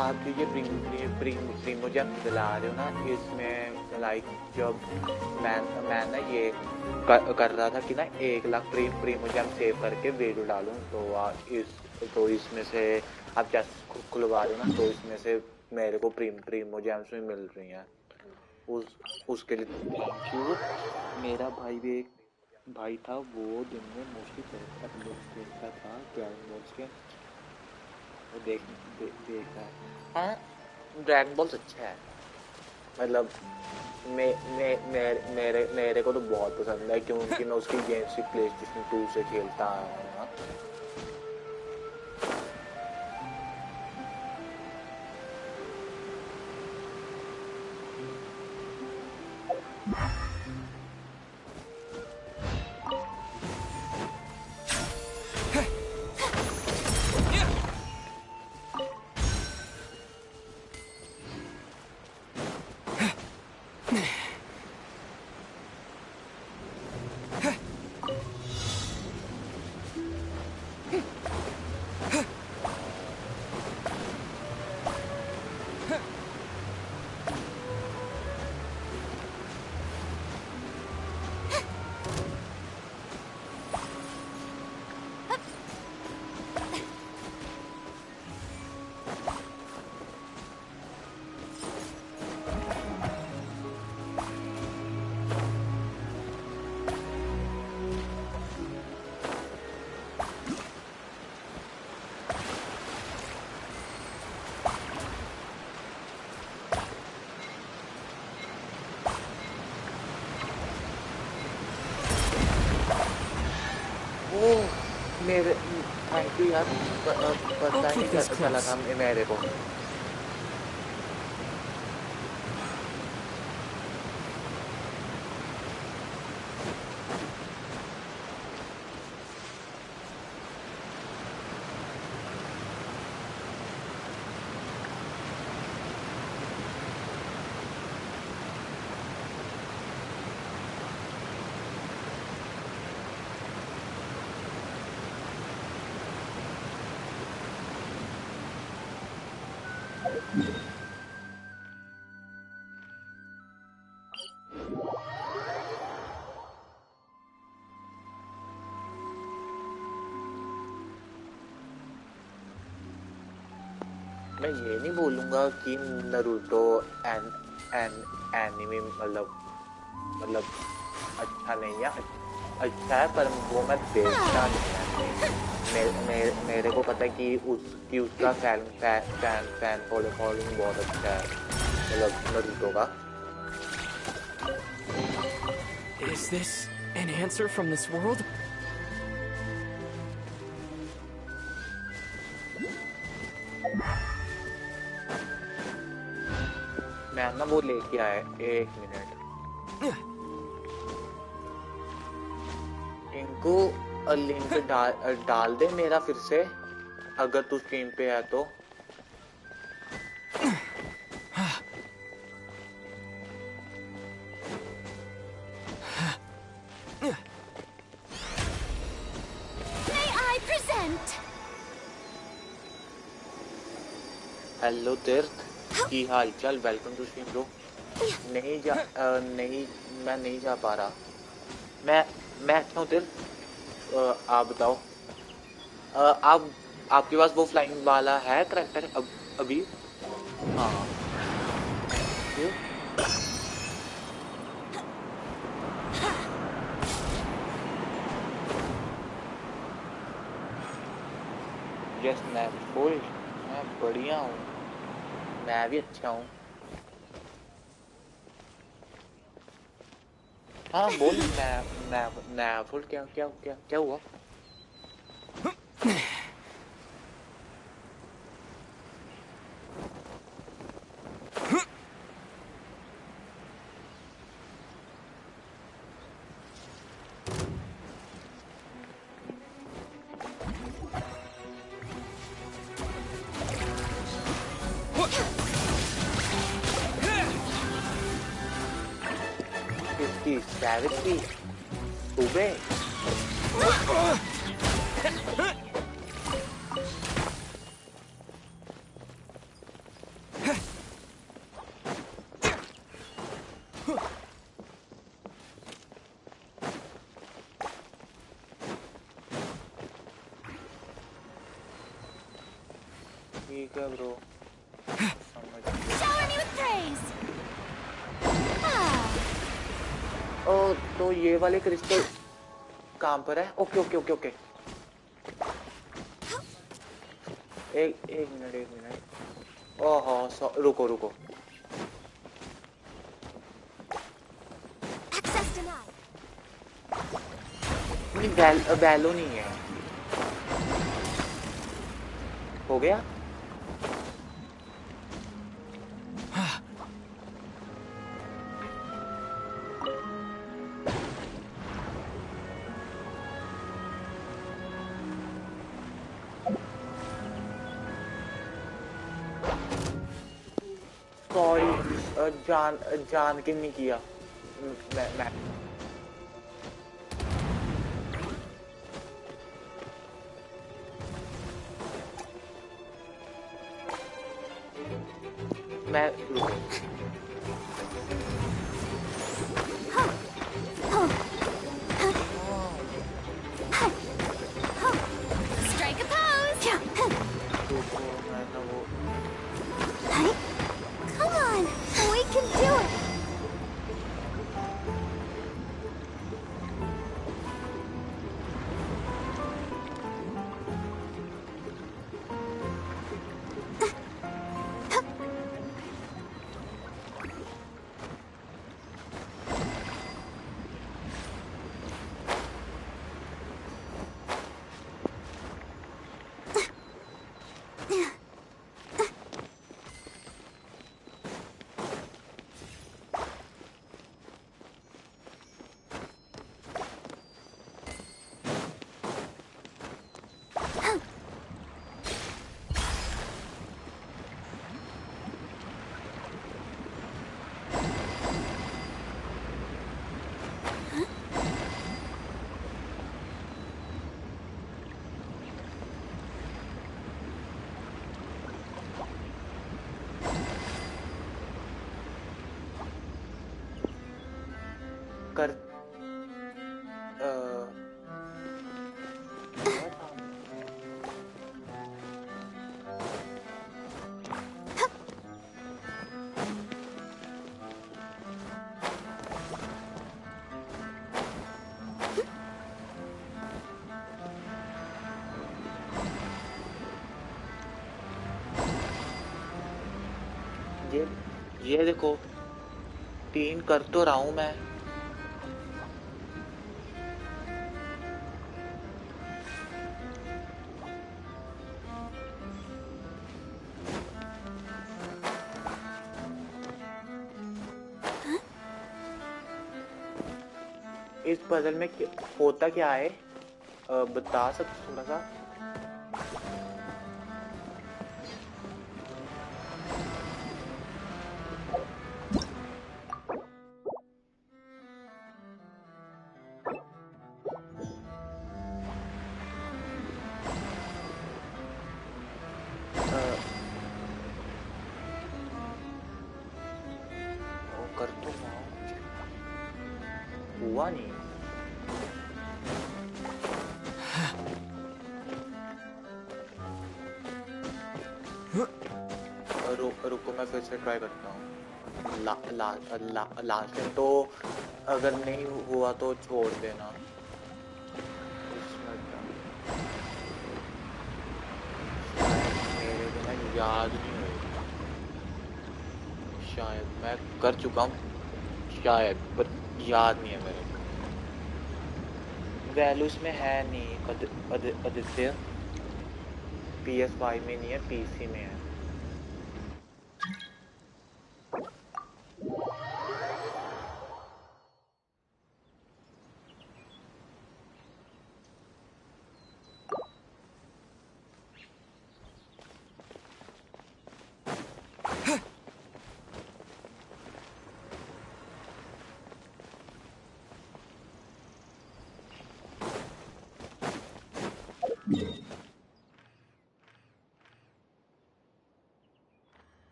आप जो ये Primo जब दिला रहे हो ना, इसमें like जब मैं ना ये कर रहा था कि ना 1 लाख प्रीमो जब सेव करके वीडियो डालूं, तो इसमें से आप जस्ट खुलवा रहे हो ना, तो इसमें से मेरे को प्रीमो जेम्स में मिल रही हैं। उसके लिए थैंक यू। मेरा भाई भी एक भाई था, वो दिन में मोस्टली देखता था ड्रैगन बॉल्स के, वो देखता है। हाँ, ड्रैगन बॉल्स अच्छा है, मतलब मेरे को तो बहुत पसंद है, क्योंकि मैं उसकी गेम्स PlayStation 2 से खेलता आया हूँ। मेरे थैंक यू यार, पता नहीं चला था मेरे को। मैं ये नहीं बोलूँगा कि नारुतो एनिमे मतलब अच्छा नहीं है, अच्छा है, पर वो मैं देखता नहीं है। मेरे को पता है कि उसका फैन फॉलोइंग बहुत अच्छा है, मतलब नारुतो का। Is this an answer from this world? वो लेके आए, 1 मिनट। इनको लिंक डाल दे मेरा फिर से, अगर तू स्ट्रीम पे है तो। हेलो तीर्थ, की हाल चाल? Welcome to stream bro. नहीं, मैं नहीं जा पा रहा। मैं अच्छा हूँ तीर्थ, आप बताओ। आपके पास वो फ्लाइंग वाला है करैक्टर अभी? हाँ। यस मैं बढ़िया हूँ, मैं भी अच्छा हूँ। हाँ बोल। मैं फुल क्या हुआ? Savage सुबह ठीक है ब्रो। तो ये वाले क्रिस्टल काम पर है। ओके। एक मिनट। ओहो रुको। नहीं बैलो नहीं है। हो गया। जान के नहीं किया मैं कर ये देखो 3 कर तो रहा हूं मैं। इस पजल में होता क्या है? बता सकते थोड़ा सा? कर तो हुआ नहीं। रुको मैं फिर से ट्राई करता हूँ। लास्ट में तो अगर नहीं हुआ तो छोड़ देना। मेरे को ना याद नहीं है, शायद मैं कर चुका हूँ शायद, पर याद नहीं है मेरे को। वैल्यूज में है नहीं आदित्य, PS5 में नहीं है, PC में है।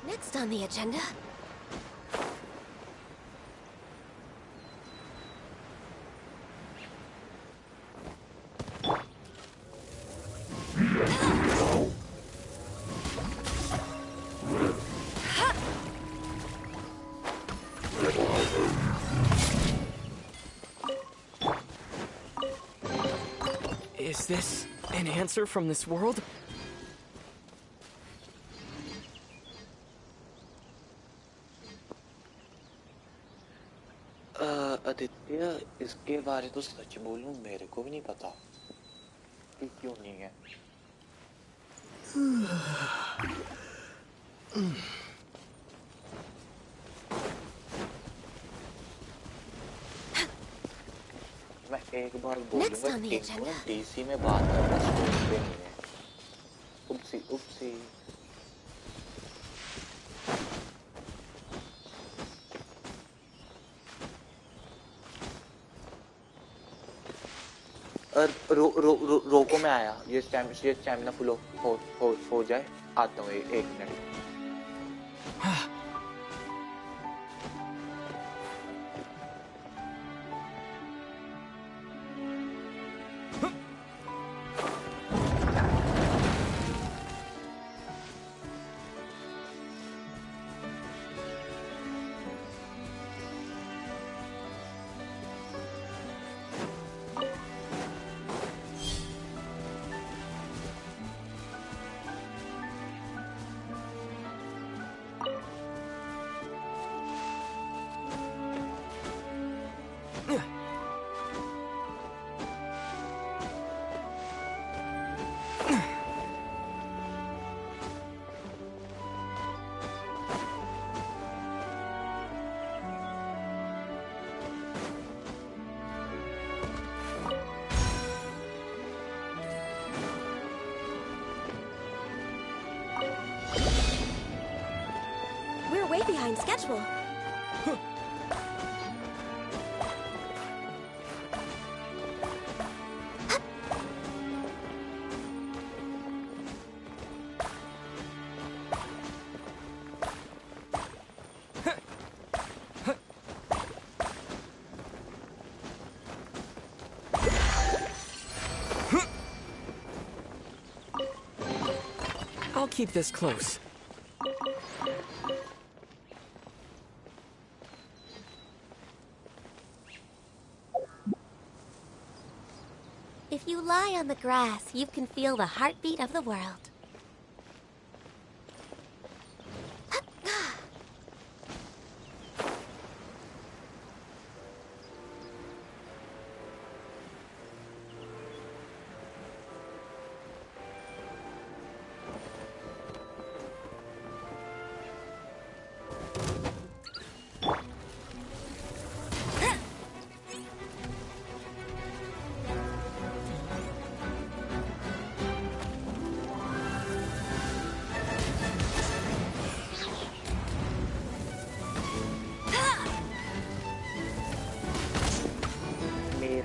Next on the agenda. Is this an answer from this world? Aditya, इसके बारे तो सच बोलूं मेरे को भी नहीं पता कि क्यों नहीं है। मैं एक बार बोलूंगा डीसी में बात करना सोचते नहीं है। उपसी रोको मैं आया, ये स्टैमिना फुल हो जाए, आता हूँ 1 minute. Way behind schedule. I'll keep this close. If you lie on the grass, you can feel the heartbeat of the world.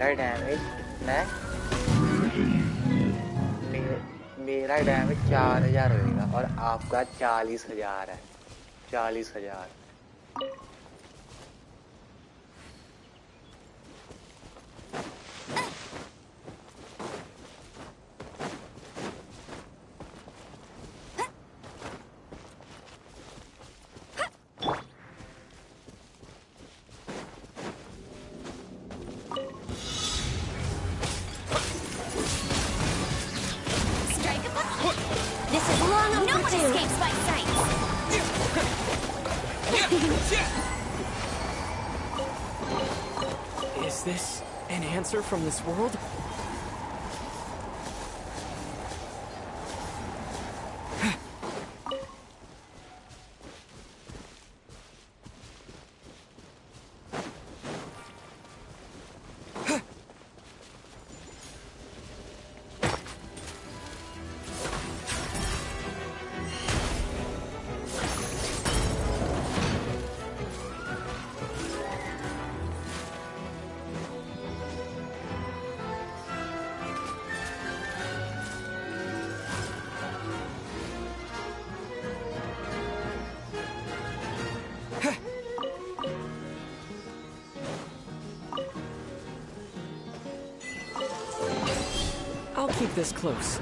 मेरा डैमेज कितना है? मेरा डैमेज 4000 होएगा और आपका 40,000 है। 40,000। Is this an answer from this world? I'll keep this close.